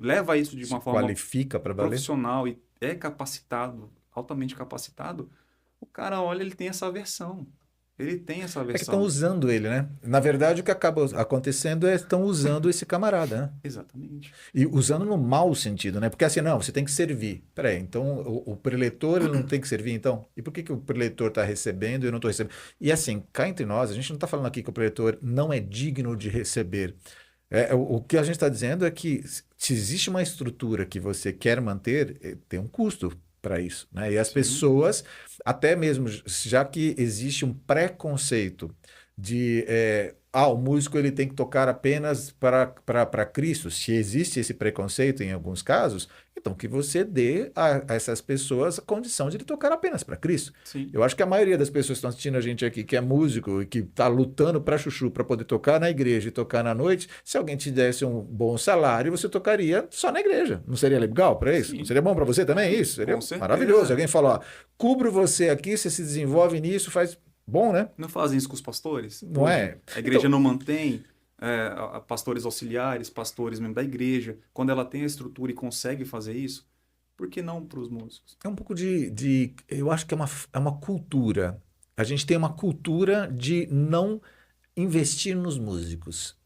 B: leva isso de
A: Se
B: uma forma
A: qualifica para valer.
B: profissional e é capacitado, altamente capacitado, o cara olha, ele tem essa aversão. Ele tem essa
A: É que estão
B: aversão.
A: usando ele, né? Na verdade, o que acaba acontecendo é que estão usando esse camarada, né?
B: Exatamente.
A: E usando no mau sentido, né? Porque assim, não, você tem que servir. Peraí, então o preletor ele não tem que servir, então? E por que que o preletor está recebendo e eu não estou recebendo? E assim, cá entre nós, a gente não está falando aqui que o preletor não é digno de receber. O que a gente está dizendo é que se existe uma estrutura que você quer manter, tem um custo para isso, né? E as
B: Sim,
A: pessoas, até mesmo já que existe um preconceito de o músico ele tem que tocar apenas para Cristo, se existe esse preconceito em alguns casos, então que você dê a essas pessoas a condição de ele tocar apenas para Cristo.
B: sim.
A: Eu acho que a maioria das pessoas que estão assistindo a gente aqui, que é músico e que está lutando para chuchu, para poder tocar na igreja e tocar na noite, se alguém te desse um bom salário, você tocaria só na igreja. Não seria legal para isso? Não
B: Sim,
A: seria bom para você também isso? Seria
B: com
A: maravilhoso.
B: certeza.
A: Alguém fala, ó, cubro você aqui, você se desenvolve nisso, faz bom, né?
B: Não fazem isso com os pastores?
A: Não
B: Hoje,
A: é?
B: a igreja
A: Então,
B: não mantém pastores auxiliares, pastores mesmo da igreja. Quando ela tem a estrutura e consegue fazer isso, por que não para os músicos?
A: é um pouco eu acho que é uma cultura. A gente tem uma cultura de não investir nos músicos.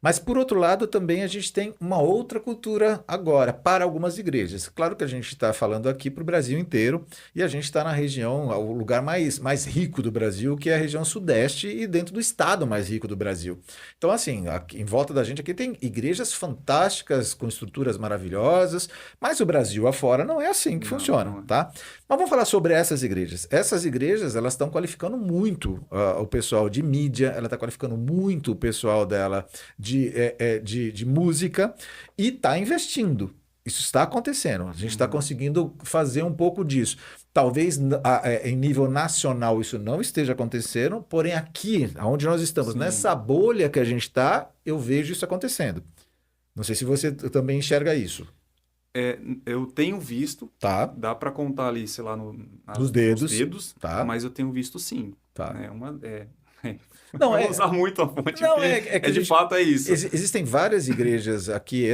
A: Mas, por outro lado, também a gente tem uma outra cultura agora, para algumas igrejas. Claro que a gente está falando aqui para o Brasil inteiro, e a gente está na região, o lugar mais rico do Brasil, que é a região sudeste, e dentro do estado mais rico do Brasil. Então, assim, aqui, em volta da gente aqui tem igrejas fantásticas, com estruturas maravilhosas, mas o Brasil afora não é assim que
B: Não,
A: funciona,
B: não é.
A: tá? Mas vamos falar sobre essas igrejas. Essas igrejas, elas estão qualificando muito o pessoal de mídia, ela está qualificando muito o pessoal dela de música e está investindo. Isso está acontecendo. A gente está
B: Uhum.
A: conseguindo fazer um pouco disso. Talvez em nível nacional isso não esteja acontecendo, porém aqui, onde nós estamos,
B: Sim.
A: nessa bolha que a gente está, eu vejo isso acontecendo. Não sei se você também enxerga isso.
B: Eu tenho visto,
A: Tá?
B: dá para contar ali, sei lá,
A: Dos
B: nos
A: dedos.
B: dedos,
A: Tá?
B: mas eu tenho visto sim.
A: Tá.
B: Né?
A: Não,
B: Eu vou usar muito a fonte,
A: não,
B: porque
A: é que a
B: de
A: gente.
B: fato é isso.
A: Existem várias igrejas aqui.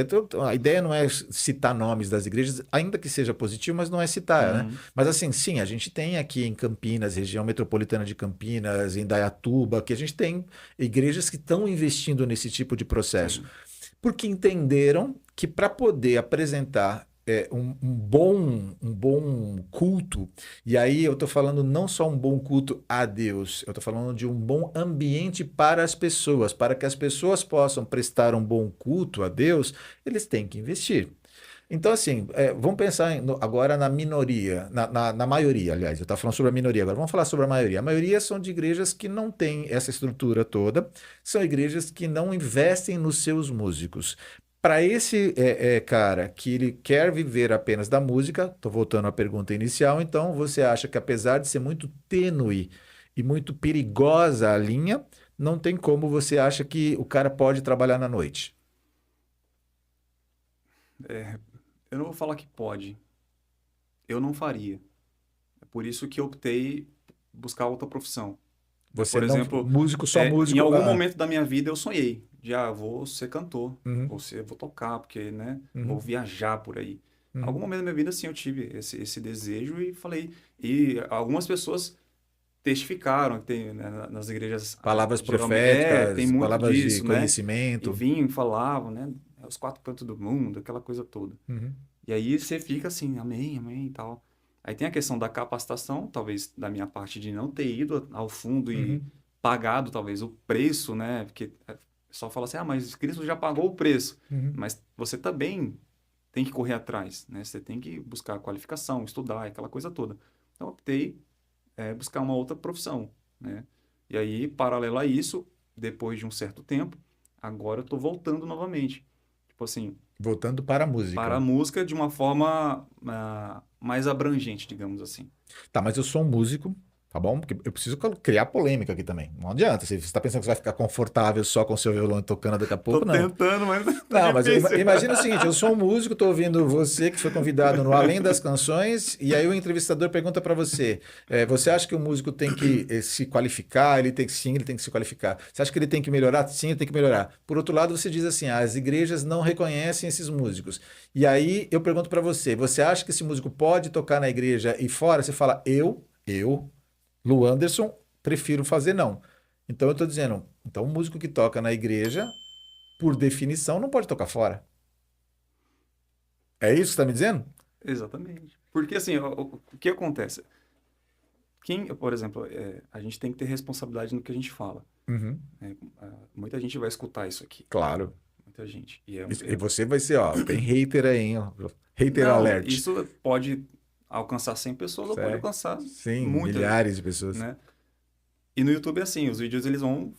A: A ideia não é citar nomes das igrejas, ainda que seja positivo, mas não é citar, né?
B: Uhum.
A: Mas assim, sim, a gente tem aqui em Campinas, região metropolitana de Campinas, em Dayatuba, que a gente tem igrejas que estão investindo nesse tipo de processo,
B: Sim.
A: porque entenderam que para poder apresentar um bom culto, e aí eu estou falando não só um bom culto a Deus, eu estou falando de um bom ambiente para as pessoas, para que as pessoas possam prestar um bom culto a Deus, eles têm que investir. Então, assim, vamos pensar agora na minoria, na maioria, aliás, eu estava falando sobre a minoria, agora vamos falar sobre a maioria. A maioria são de igrejas que não têm essa estrutura toda, são igrejas que não investem nos seus músicos. Para esse cara que ele quer viver apenas da música, estou voltando à pergunta inicial, então você acha que apesar de ser muito tênue e muito perigosa a linha, não tem como você acha que o cara pode trabalhar na noite?
B: Eu não vou falar que pode. Eu não faria. É por isso que eu optei buscar outra profissão.
A: Você
B: Por
A: não,
B: exemplo,
A: músico, só
B: em
A: músico.
B: algum momento da minha vida eu sonhei de, vou ser cantor,
A: Uhum,
B: vou tocar, porque, né, vou
A: uhum,
B: viajar por aí. Em algum
A: uhum,
B: momento da minha vida, sim, eu tive esse desejo e falei. E algumas pessoas testificaram, que tem, né, nas igrejas,
A: palavras
B: geralmente, tem
A: proféticas,
B: muito
A: palavras de
B: disso, né? E
A: conhecimento.
B: vinham e falavam, né? Os quatro cantos do mundo, aquela coisa toda.
A: Uhum,
B: E aí você fica assim, amém, amém e tal. Aí tem a questão da capacitação, talvez da minha parte de não ter ido ao fundo e
A: uhum,
B: pagado talvez o preço, né? Porque só fala assim, mas Cristo já pagou o preço.
A: uhum.
B: Mas você também tem que correr atrás, né? Você tem que buscar qualificação, estudar, aquela coisa toda. Então eu optei buscar uma outra profissão, né? E aí, paralelo a isso, depois de um certo tempo, agora eu tô voltando novamente. Tipo assim,
A: Voltando para a
B: para a
A: música.
B: música de uma forma mais abrangente, digamos assim.
A: Tá, mas eu sou um músico. Tá bom? Porque eu preciso criar polêmica aqui também. Não adianta. Se você está pensando que você vai ficar confortável só com o seu violão tocando daqui a
B: Tô
A: pouco, não.
B: tentando, mas tá
A: Não, mas
B: difícil.
A: imagina o seguinte: eu sou um músico, estou ouvindo você que foi convidado no Além das Canções, e aí o entrevistador pergunta para você: você acha que o músico tem que se qualificar? Ele tem que sim, ele tem que se qualificar. Você acha que ele tem que melhorar? Sim, ele tem que melhorar. Por outro lado, você diz assim: as igrejas não reconhecem esses músicos. E aí eu pergunto para você: você acha que esse músico pode tocar na igreja e fora? Você fala: Lu Anderson, prefiro fazer não. Então eu estou dizendo: então o músico que toca na igreja, por definição, não pode tocar fora. É isso que você está me dizendo?
B: Exatamente. Porque assim, o que acontece? Por exemplo, a gente tem que ter responsabilidade no que a gente fala.
A: Uhum,
B: Né? Muita gente vai escutar isso aqui.
A: claro.
B: Muita gente. E
A: E você vai ser, ó, tem hater aí, hein? Ó. Hater
B: não,
A: alert.
B: isso pode alcançar 100 pessoas ou pode
A: Certo?
B: alcançar
A: Sim,
B: muitas,
A: milhares de pessoas.
B: né? E no YouTube é assim, os vídeos eles vão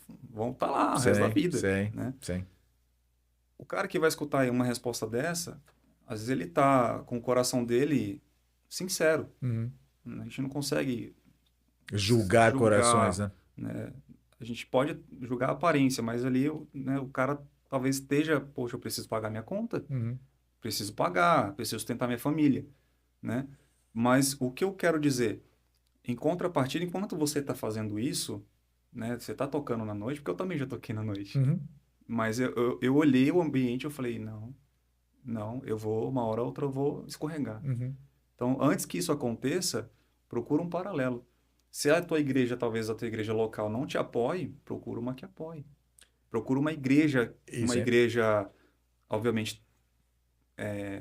B: estar lá o resto da
A: Sim,
B: vida,
A: sim,
B: né?
A: sim.
B: O cara que vai escutar aí uma resposta dessa, às vezes ele tá com o coração dele sincero.
A: Uhum.
B: A gente não consegue
A: Julgar corações,
B: julgar,
A: né?
B: né? A gente pode julgar a aparência, mas ali, né, o cara talvez esteja, poxa, eu preciso pagar minha conta,
A: Uhum,
B: preciso pagar, preciso sustentar minha família, né? Mas o que eu quero dizer, em contrapartida, enquanto você está fazendo isso, né, você está tocando na noite, porque eu também já toquei na noite,
A: uhum,
B: mas eu olhei o ambiente e eu falei, não, não, eu vou, uma hora ou outra eu vou escorregar.
A: uhum,
B: Então, antes que isso aconteça, procura um paralelo. Se a tua igreja, talvez a tua igreja local não te apoie, procura uma que apoie. Procura uma
A: Isso é.
B: igreja, obviamente,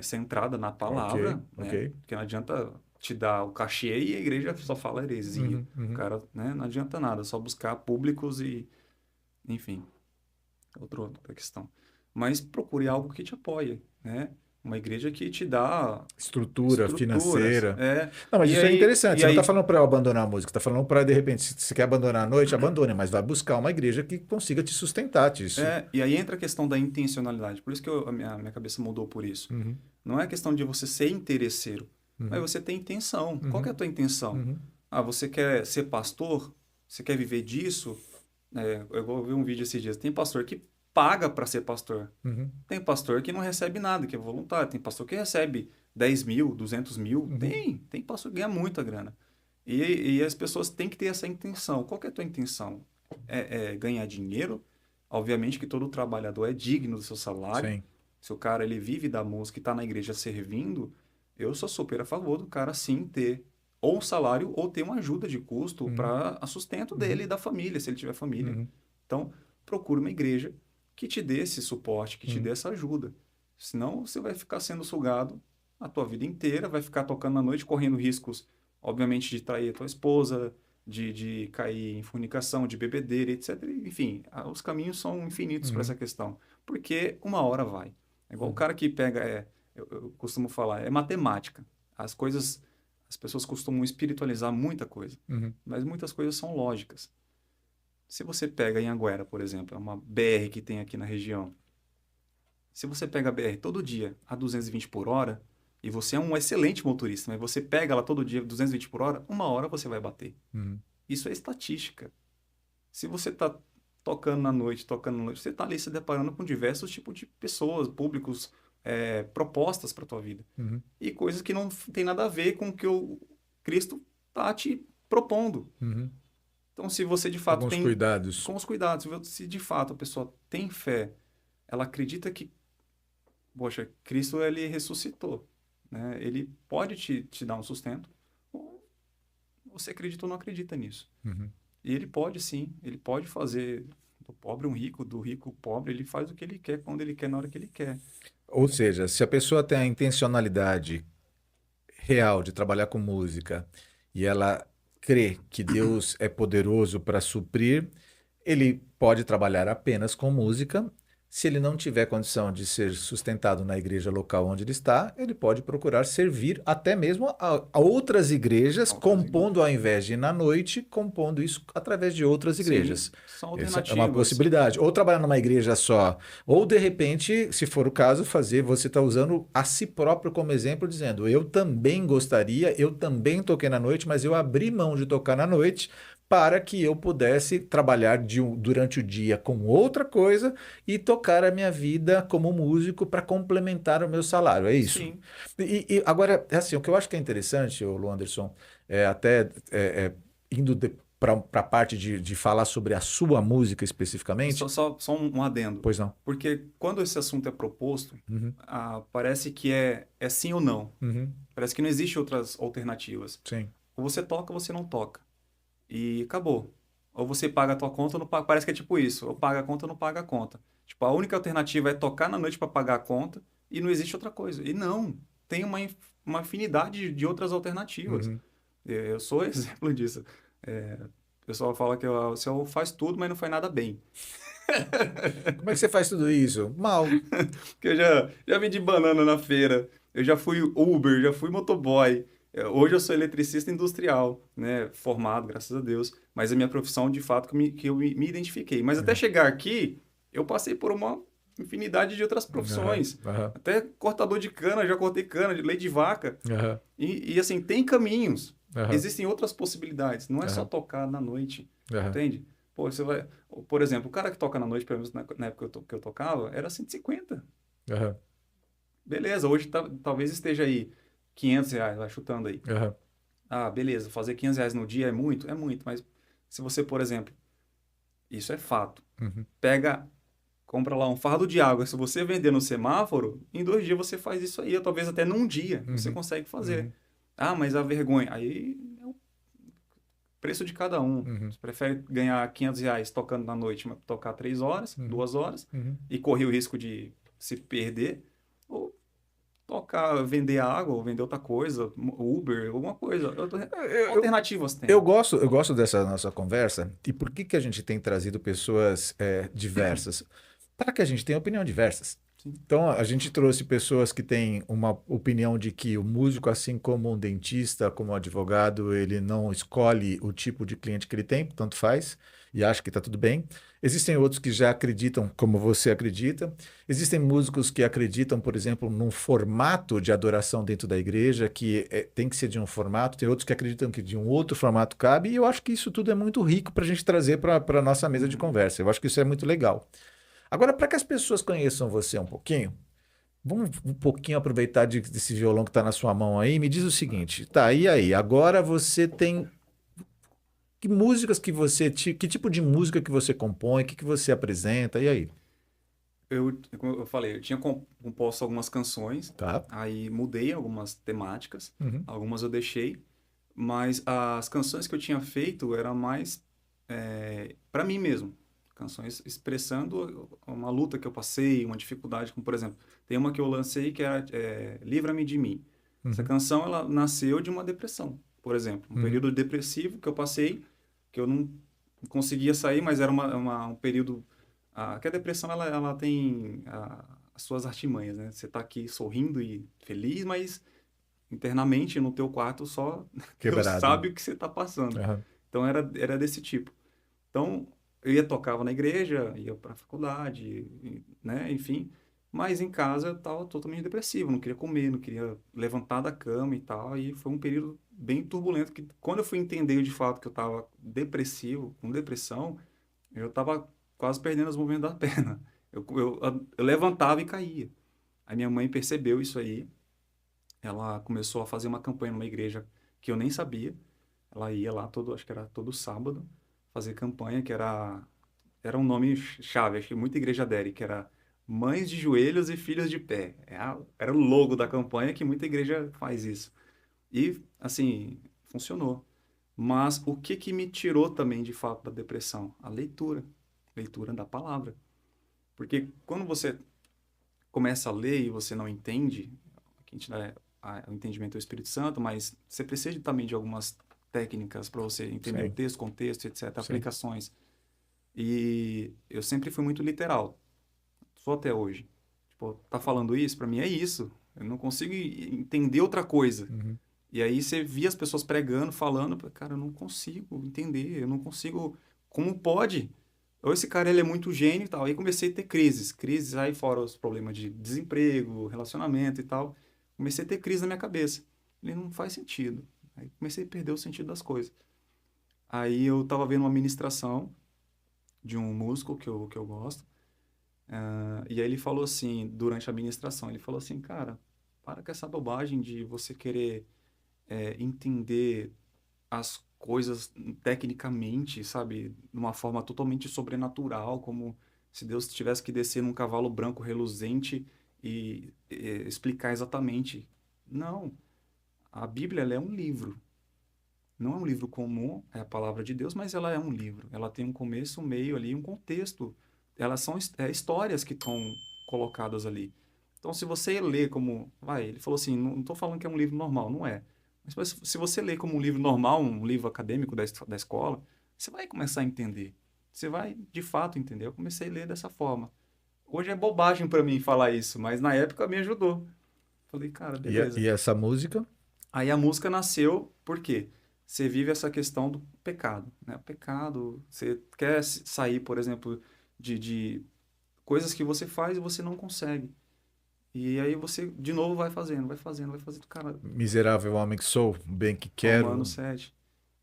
B: centrada na
A: Ok,
B: palavra,
A: ok.
B: né? Porque não adianta te dar o cachê e a igreja só fala heresia.
A: Uhum,
B: O
A: uhum,
B: cara, né? Não adianta nada, só buscar públicos e, enfim, outra questão. Mas procure algo que te apoie, né? Uma igreja que te dá
A: estrutura
B: estruturas,
A: financeira. Não, mas
B: E
A: isso é
B: aí,
A: interessante.
B: e
A: Você não está
B: aí
A: falando para eu abandonar a música, está falando para, de repente, se você quer abandonar a noite, abandone, mas vai buscar uma igreja que consiga te sustentar disso.
B: E aí entra a questão da intencionalidade. Por isso que a minha cabeça mudou por isso.
A: Uhum,
B: Não é questão de você ser interesseiro, mas
A: uhum,
B: você tem intenção. Qual que é a
A: uhum,
B: tua intenção?
A: uhum,
B: Ah, você quer ser pastor? Você quer viver disso? Eu vou ver um vídeo esses dias. Tem pastor que paga para ser pastor.
A: uhum,
B: Tem pastor que não recebe nada, que é voluntário. Tem pastor que recebe 10 mil, 200 mil.
A: uhum,
B: Tem pastor que ganha muita grana. E as pessoas têm que ter essa intenção. Qual que é a tua intenção? É ganhar dinheiro? Obviamente que todo trabalhador é digno do seu salário.
A: sim.
B: Se o cara ele vive da música e está na igreja servindo, eu sou super a favor do cara sim ter ou um salário ou ter uma ajuda de custo
A: Uhum,
B: para sustento dele
A: uhum,
B: e da família, se ele tiver família.
A: uhum,
B: Então, procure uma igreja que te dê esse suporte, que te
A: uhum,
B: dê essa ajuda. Senão, você vai ficar sendo sugado a tua vida inteira, vai ficar tocando à noite, correndo riscos, obviamente, de trair a tua esposa, de cair em fornicação, de bebedeira, etc. Enfim, os caminhos são infinitos para essa
A: uhum,
B: questão, porque uma hora vai. É igual o
A: uhum,
B: cara que pega, eu costumo falar, é matemática. As coisas, as pessoas costumam espiritualizar muita coisa,
A: uhum,
B: mas muitas coisas são lógicas. Se você pega em Anguera, por exemplo, é uma BR que tem aqui na região. Se você pega a BR todo dia a 220 por hora, e você é um excelente motorista, mas você pega ela todo dia a 220 por hora, uma hora você vai bater.
A: uhum,
B: Isso é estatística. Se você está tocando na noite, você está ali se deparando com diversos tipos de pessoas, públicos, propostas para a tua vida.
A: uhum,
B: E coisas que não tem nada a ver com o que o Cristo está te propondo.
A: uhum.
B: Então, se você de fato
A: Alguns
B: tem,
A: cuidados.
B: com os cuidados, se de fato a pessoa tem fé, ela acredita que, poxa, Cristo ele ressuscitou, né? Ele pode te dar um sustento, ou você acredita ou não acredita nisso.
A: Uhum.
B: E ele pode sim, ele pode fazer do pobre um rico, do rico o pobre, ele faz o que ele quer, quando ele quer, na hora que ele quer.
A: Ou seja, se a pessoa tem a intencionalidade real de trabalhar com música e ela crê que Deus é poderoso para suprir, ele pode trabalhar apenas com música, Se ele não tiver condição de ser sustentado na igreja local onde ele está, ele pode procurar servir até mesmo a outras igrejas,
B: Outras igrejas.
A: compondo, ao invés de ir na noite, compondo isso através de outras
B: Sim,
A: igrejas.
B: são
A: Essa é uma
B: alternativas.
A: possibilidade. Ou trabalhar numa igreja só, ou de repente, se for o caso, fazer, você está usando a si próprio como exemplo, dizendo, eu também gostaria, eu também toquei na noite, mas eu abri mão de tocar na noite para que eu pudesse trabalhar durante o dia com outra coisa e tocar a minha vida como músico para complementar o meu salário. É isso.
B: Sim.
A: E agora, é assim, o que eu acho que é interessante, ô Lu Anderson, até indo para a parte de falar sobre a sua música
B: Só,
A: especificamente.
B: só, só um adendo.
A: Pois não.
B: Porque quando esse assunto é proposto,
A: Uhum,
B: parece que é sim ou não.
A: uhum,
B: Parece que não existe outras alternativas.
A: sim.
B: Ou você toca ou você não toca. E acabou. Ou você paga a tua conta ou não paga. Parece que é tipo isso. Ou paga a conta ou não paga a conta. Tipo, a única alternativa é tocar na noite para pagar a conta e não existe outra coisa. E não. Tem uma infinidade de outras alternativas.
A: Uhum.
B: Eu sou exemplo disso. O pessoal fala que o senhor faz tudo, mas não faz nada bem.
A: Como é que você faz tudo isso? Mal.
B: Porque eu já vendi banana na feira, eu já fui Uber, já fui motoboy. Hoje eu sou eletricista industrial, né? Formado, graças a Deus. Mas a minha profissão, de fato, que eu me identifiquei. Mas até
A: Uhum.
B: chegar aqui, eu passei por uma infinidade de outras
A: Aham,
B: profissões.
A: aham,
B: Até cortador de cana, já cortei cana, de leite de vaca.
A: aham,
B: Assim, tem caminhos.
A: aham,
B: Existem outras possibilidades. Não é só
A: aham,
B: tocar na noite,
A: aham,
B: entende? Pô, você vai... Por exemplo, o cara que toca na noite, pelo menos na época que eu tocava, era 150.
A: aham,
B: Beleza, hoje talvez esteja aí R$ 500, vai chutando aí.
A: aham,
B: Ah, beleza, fazer R$ 500 no dia é muito? É muito, mas se você, por exemplo, isso é fato,
A: uhum,
B: pega, compra lá um fardo de água, se você vender no semáforo, em 2 dias você faz isso aí, ou talvez até num dia você
A: uhum,
B: consegue fazer.
A: uhum,
B: Ah, mas a vergonha, aí é o preço de cada um.
A: uhum,
B: Você prefere ganhar R$ 500 tocando na noite, mas tocar 3 horas,
A: uhum,
B: 2 horas,
A: uhum.
B: e correr o risco de se perder, ou tocar, vender água, ou vender outra coisa, Uber, alguma coisa.
A: Eu,
B: Alternativas
A: eu
B: tem.
A: gosto, eu gosto dessa nossa conversa. E por que que a gente tem trazido pessoas diversas? Para que a gente tenha opinião diversas.
B: Sim.
A: Então, a gente trouxe pessoas que têm uma opinião de que o músico, assim como um dentista, como um advogado, ele não escolhe o tipo de cliente que ele tem, tanto faz, e acha que está tudo bem. Existem outros que já acreditam como você acredita. Existem músicos que acreditam, por exemplo, num formato de adoração dentro da igreja, que tem que ser de um formato. Tem outros que acreditam que de um outro formato cabe, e eu acho que isso tudo é muito rico para a gente trazer para a nossa mesa de
B: Uhum.
A: conversa. Eu acho que isso é muito legal. Agora, para que as pessoas conheçam você um pouquinho, vamos um pouquinho aproveitar desse violão que está na sua mão aí. Me diz o seguinte, tá, e aí? Agora você tem que músicas que que tipo de música que você compõe, que você apresenta, e aí?
B: Como eu falei, eu tinha composto algumas canções,
A: Tá?
B: aí mudei algumas temáticas,
A: Uhum,
B: algumas eu deixei, mas as canções que eu tinha feito eram mais para mim mesmo. Canções expressando uma luta que eu passei, uma dificuldade, como por exemplo, tem uma que eu lancei que era Livra-me de mim. Essa
A: uhum,
B: canção ela nasceu de uma depressão, por exemplo, um
A: uhum,
B: período depressivo que eu passei, que eu não conseguia sair, mas era um período que a depressão ela tem as suas artimanhas, né? Você tá aqui sorrindo e feliz, mas internamente no teu quarto só Deus
A: quebrado.
B: sabe o que você está passando.
A: Aham,
B: Então era desse tipo. Então eu tocava na igreja, ia para a faculdade, né? Enfim, mas em casa eu estava totalmente depressivo, não queria comer, não queria levantar da cama e tal. E foi um período bem turbulento que quando eu fui entender de fato que eu estava depressivo, com depressão, eu estava quase perdendo os movimentos da perna. Eu levantava e caía. Aí minha mãe percebeu isso aí, ela começou a fazer uma campanha numa igreja que eu nem sabia. Ela ia lá acho que era todo sábado, fazer campanha que era um nome chave, acho que muita igreja adere, que era Mães de Joelhos e Filhos de Pé. Era o logo da campanha que muita igreja faz isso. E, assim, funcionou. Mas o que que me tirou também, de fato, da depressão? A leitura. Leitura da palavra. Porque quando você começa a ler e você não entende, que a gente dá o entendimento do Espírito Santo, mas você precisa também de algumas técnicas para você entender o
A: sim,
B: texto, contexto, etc.,
A: sim.
B: aplicações. E eu sempre fui muito literal. Sou até hoje. Tipo, tá falando isso? Pra mim é isso. Eu não consigo entender outra coisa.
A: Uhum.
B: E aí você via as pessoas pregando, falando, cara, eu não consigo entender, eu não consigo... Como pode? Ou esse cara, ele é muito gênio e tal. Aí comecei a ter crises. Crises aí fora os problemas de desemprego, relacionamento e tal. Comecei a ter crise na minha cabeça. Ele não faz sentido. Aí comecei a perder o sentido das coisas. Aí eu tava vendo uma ministração de um músico que eu gosto. E aí ele falou assim, durante a ministração, ele falou assim, cara, para com essa bobagem de você querer entender as coisas tecnicamente, sabe? De uma forma totalmente sobrenatural, como se Deus tivesse que descer num cavalo branco reluzente e explicar exatamente. Não. A Bíblia, ela é um livro. Não é um livro comum, é a palavra de Deus, mas ela é um livro. Ela tem um começo, um meio ali, um contexto. Elas são histórias que estão colocadas ali. Então, se você lê como... ele falou assim, não estou falando que é um livro normal, não é. Mas se você lê como um livro normal, um livro acadêmico da escola, você vai começar a entender. Você vai, de fato, entender. Eu comecei a ler dessa forma. Hoje é bobagem para mim falar isso, mas na época me ajudou. Falei, cara, beleza.
A: E essa música?
B: Aí a música nasceu, por quê? Você vive essa questão do pecado, né? O pecado, você quer sair, por exemplo, de coisas que você faz e você não consegue. E aí você, de novo, vai fazendo. Cara,
A: Miserável homem que sou, bem que quero.
B: Romanos 7,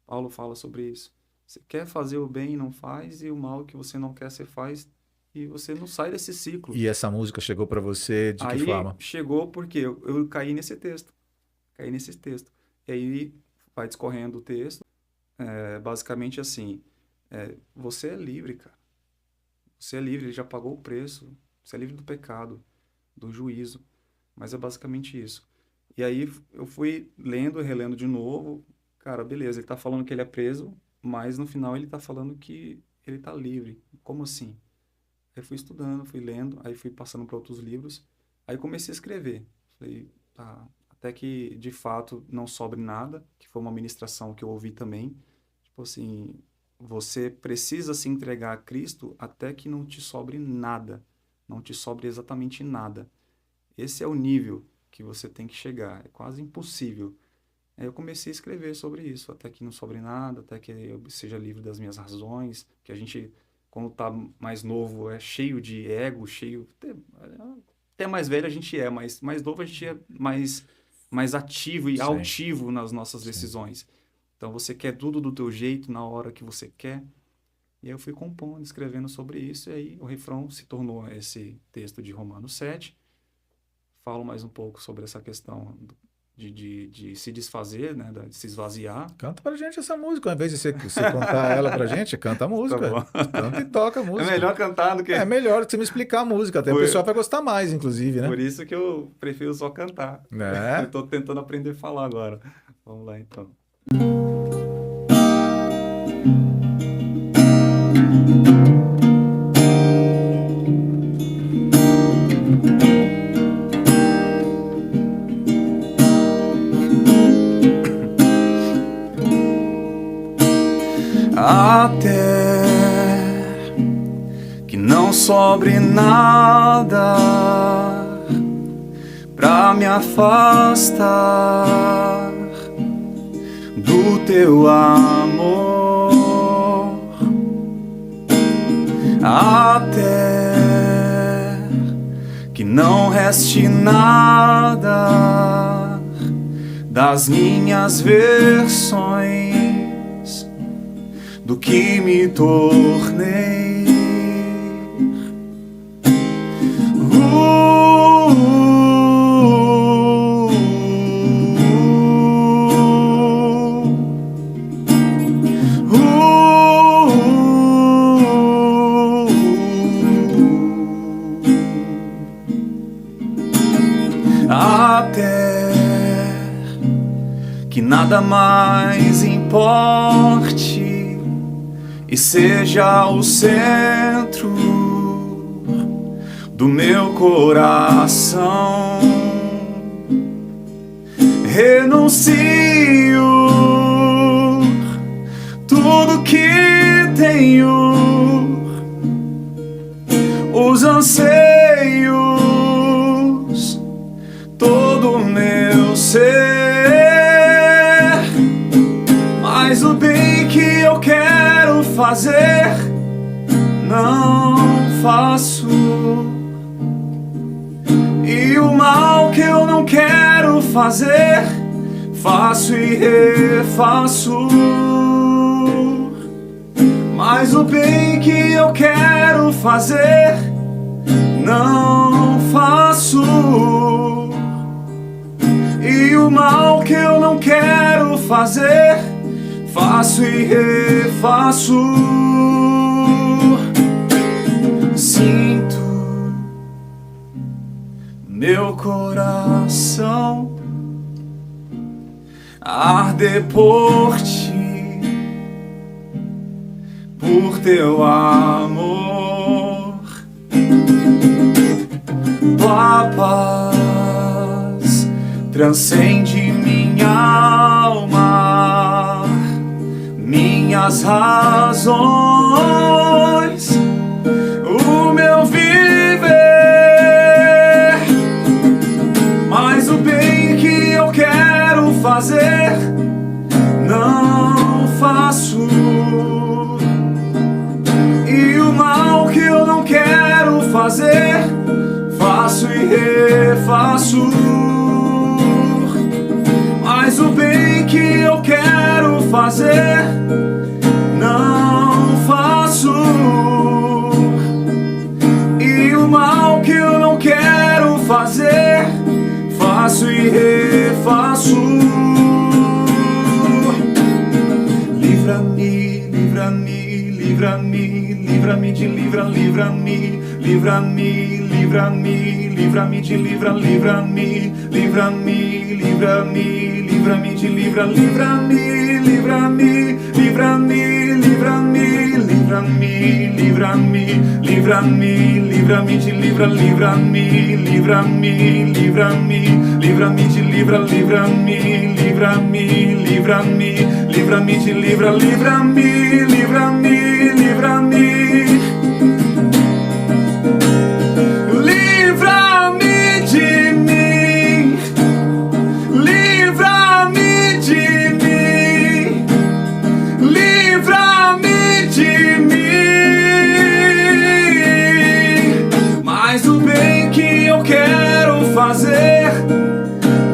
B: Paulo fala sobre isso. Você quer fazer o bem e não faz, e o mal que você não quer, você faz, e você não sai desse ciclo.
A: E essa música chegou para você de que forma?
B: Aí chegou porque eu caí nesse texto. E aí vai discorrendo o texto. Basicamente assim, você é livre, cara. Você é livre, ele já pagou o preço. Você é livre do pecado, do juízo. Mas é basicamente isso. E aí eu fui lendo e relendo de novo. Cara, beleza, ele tá falando que ele é preso, mas no final ele tá falando que ele tá livre. Como assim? Aí fui estudando, fui lendo, aí fui passando para outros livros. Aí comecei a escrever. Falei, tá, até que de fato não sobre nada, que foi uma ministração que eu ouvi também. Tipo assim, você precisa se entregar a Cristo até que não te sobre nada. Não te sobre exatamente nada. Esse é o nível que você tem que chegar. É quase impossível. Aí eu comecei a escrever sobre isso, até que não sobre nada, até que eu seja livre das minhas razões, que a gente, quando tá mais novo, é cheio de ego, cheio... Até mais velho a gente mas mais novo a gente é mais ativo e
A: Sim.
B: altivo nas nossas
A: Sim.
B: decisões. Então você quer tudo do teu jeito, na hora que você quer. E aí eu fui compondo, escrevendo sobre isso, e aí o refrão se tornou esse texto de Romanos 7. Falo mais um pouco sobre essa questão de se desfazer, né, de se esvaziar.
A: Canta pra gente essa música, ao invés de você contar ela pra gente, canta a música.
B: Tá
A: Canta e toca a música.
B: É melhor cantar do que...
A: É melhor que você me explicar a música, até o pessoal vai gostar mais, inclusive, né?
B: Por isso que eu prefiro só cantar.
A: É.
B: Eu tô tentando aprender a falar agora. Vamos lá, então. Até que não sobre nada pra me afastar do teu amor, até que não reste nada das minhas versões do que me tornei. Até que nada mais importe e seja o centro do meu coração. Renuncio tudo que tenho, os anseios ser, mas o bem que eu quero fazer não faço, e o mal que eu não quero fazer faço e refaço. Mas o bem que eu quero fazer não faço, e o mal que eu não quero fazer faço e refaço. Sinto meu coração arder por ti, por teu amor. Tua paz transcende minha alma, minhas razões, o meu viver. Mas o bem que eu quero fazer não faço, e o mal que eu não quero fazer faço e refaço. Mas o bem que eu quero fazer não faço, e o mal que eu não quero fazer faço e refaço. Livra-me, livra-me, livra-me, livra-me de livra-me, livra-me, livra-me, livra-me de livra-me, livra-me, livra-me, livra-me de livra-me, livra-me, livra-me, livra-me, livra-me, livra-me, livra-me, livra-me de livra-me, livra-me, livra-me, livra-me de livra-me, livra-me, livra-me, livra-me de livra-me, livra-me, livra-me. Fazer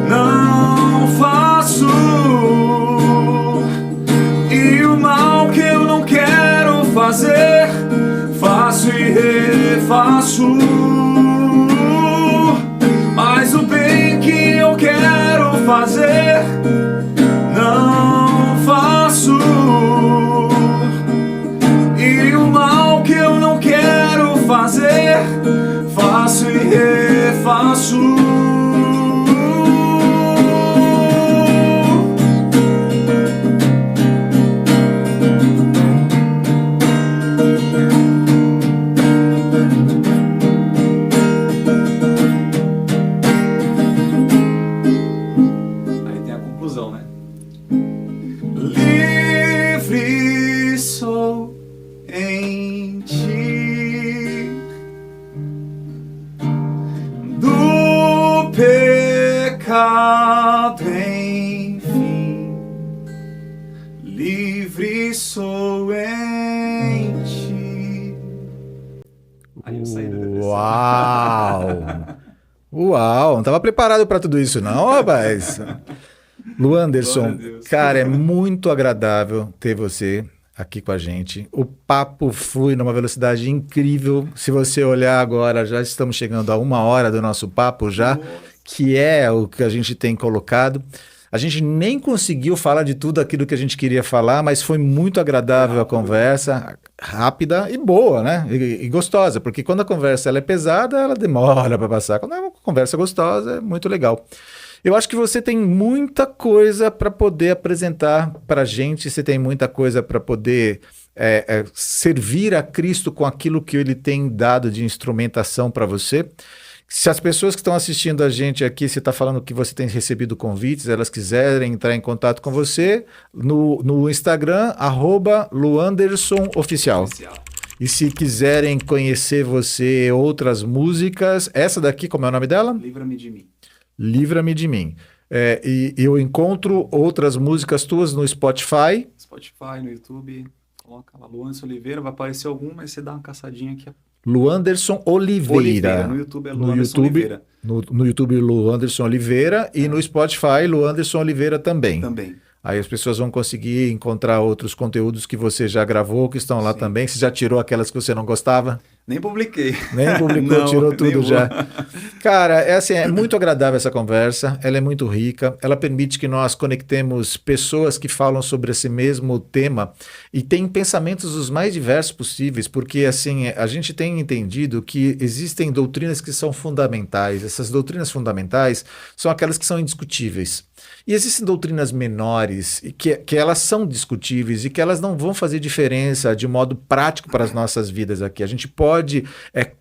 B: não faço, e o mal que eu não quero fazer faço e refaço. Mas o bem que eu quero fazer não faço, e o mal que eu não quero fazer faço e refaço. Aí tem a conclusão, né? Livre sou em ti do pecado, enfim, livre sou em ti. Aí eu saí da depressão.
A: Uau! Uau! Não estava preparado para tudo isso, não, rapaz. Luanderson, cara, é muito agradável ter você aqui com a gente. O papo flui numa velocidade incrível. Se você olhar agora, já estamos chegando a 1 hora do nosso papo já, que é o que a gente tem colocado. A gente nem conseguiu falar de tudo aquilo que a gente queria falar, mas foi muito agradável a conversa, rápida e boa, né? E gostosa, porque quando a conversa ela é pesada, ela demora para passar. Quando é uma conversa gostosa, é muito legal. Eu acho que você tem muita coisa para poder apresentar para a gente, você tem muita coisa para poder servir a Cristo com aquilo que Ele tem dado de instrumentação para você. Se as pessoas que estão assistindo a gente aqui, você está falando que você tem recebido convites, elas quiserem entrar em contato com você, no Instagram, @luandersonoficial. E se quiserem conhecer você, outras músicas, essa daqui, como é o nome dela?
B: Livra-me de mim.
A: Livra-me de mim. E eu encontro outras músicas tuas no Spotify.
B: Spotify, no YouTube, coloca lá Luanderson Oliveira, vai aparecer algum, mas você dá uma caçadinha aqui.
A: Luanderson
B: Oliveira,
A: Oliveira.
B: no YouTube é
A: No
B: Luanderson
A: YouTube,
B: Oliveira
A: no YouTube, Luanderson Oliveira. E no Spotify, Luanderson Oliveira também.
B: também.
A: Aí as pessoas vão conseguir encontrar outros conteúdos que você já gravou, que estão lá
B: Sim.
A: também. Você já tirou aquelas que você não gostava?
B: Nem publiquei.
A: Nem publicou,
B: Não,
A: tirou
B: nem
A: tudo
B: vou.
A: já. Cara, é assim, é muito agradável essa conversa, ela é muito rica, ela permite que nós conectemos pessoas que falam sobre esse mesmo tema e têm pensamentos os mais diversos possíveis, porque assim, a gente tem entendido que existem doutrinas que são fundamentais, essas doutrinas fundamentais são aquelas que são indiscutíveis. E existem doutrinas menores que elas são discutíveis e que elas não vão fazer diferença de modo prático para as nossas vidas aqui. A gente pode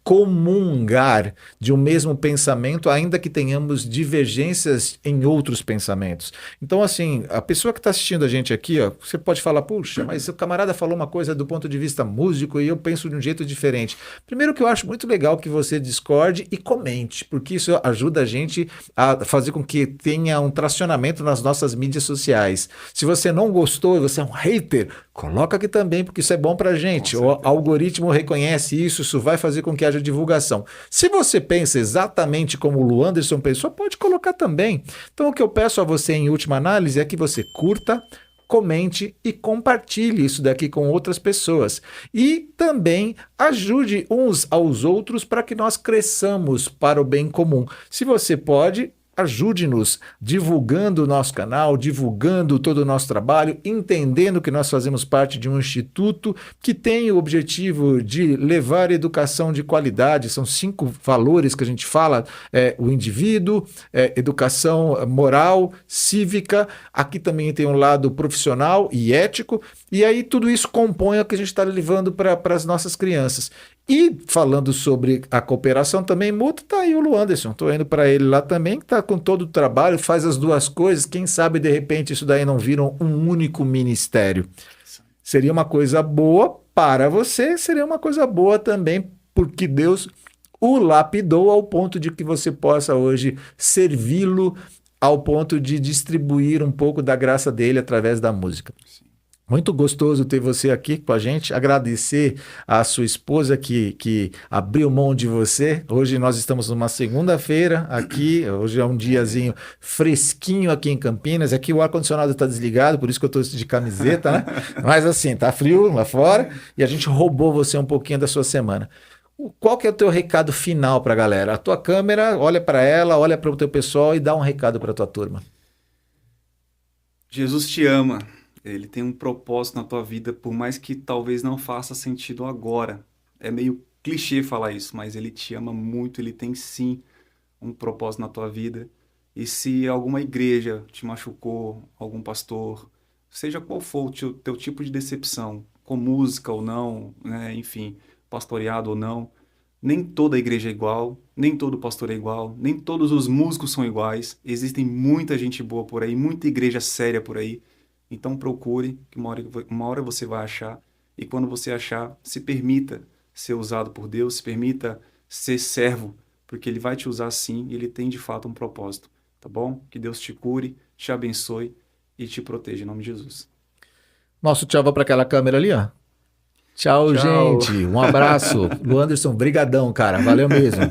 A: comungar de um mesmo pensamento, ainda que tenhamos divergências em outros pensamentos. Então, assim, a pessoa que está assistindo a gente aqui, ó, você pode falar, puxa, mas o camarada falou uma coisa do ponto de vista músico e eu penso de um jeito diferente. Primeiro que eu acho muito legal que você discorde e comente, porque isso ajuda a gente a fazer com que tenha um tracionamento nas nossas mídias sociais. Se você não gostou e você é um hater, coloca aqui também, porque isso é bom pra gente. O algoritmo reconhece isso, isso vai fazer com que haja divulgação. Se você pensa exatamente como o Luanderson pensou, pode colocar também. Então, o que eu peço a você, em última análise, é que você curta, comente e compartilhe isso daqui com outras pessoas. E também ajude uns aos outros para que nós cresçamos para o bem comum. Se você pode, ajude-nos divulgando o nosso canal, divulgando todo o nosso trabalho, entendendo que nós fazemos parte de um instituto que tem o objetivo de levar educação de qualidade. São 5 valores que a gente fala: o indivíduo, educação moral, cívica, aqui também tem um lado profissional e ético, e aí tudo isso compõe o que a gente está levando para as nossas crianças. E falando sobre a cooperação também mútua, tá aí o Luanderson. Estou indo para ele lá também, que está com todo o trabalho, faz as duas coisas. Quem sabe, de repente, isso daí não vira um único ministério. Seria uma coisa boa para você, seria uma coisa boa também, porque Deus o lapidou ao ponto de que você possa hoje servi-lo, ao ponto de distribuir um pouco da graça dele através da música. Muito gostoso ter você aqui com a gente. Agradecer a sua esposa que abriu mão de você. Hoje nós estamos numa segunda-feira aqui. Hoje é um diazinho fresquinho aqui em Campinas. Aqui o ar-condicionado está desligado, por isso que eu estou de camiseta, né? Mas assim, tá frio lá fora e a gente roubou você um pouquinho da sua semana. Qual que é o teu recado final para a galera? A tua câmera, olha para ela, olha para o teu pessoal e dá um recado para a tua turma.
B: Jesus te ama. Ele tem um propósito na tua vida, por mais que talvez não faça sentido agora. É meio clichê falar isso, mas ele te ama muito, ele tem sim um propósito na tua vida. E se alguma igreja te machucou, algum pastor, seja qual for o teu tipo de decepção, com música ou não, né, enfim, pastoreado ou não, nem toda igreja é igual, nem todo pastor é igual, nem todos os músicos são iguais. Existem muita gente boa por aí, muita igreja séria por aí. Então procure, que uma hora você vai achar, e quando você achar, se permita ser usado por Deus, se permita ser servo, porque Ele vai te usar sim, e Ele tem de fato um propósito, tá bom? Que Deus te cure, te abençoe e te proteja, em nome de Jesus.
A: Nosso tchau vai para aquela câmera ali, ó. Tchau,
B: Tchau.
A: gente. Um abraço. Luanderson, brigadão, cara. Valeu mesmo.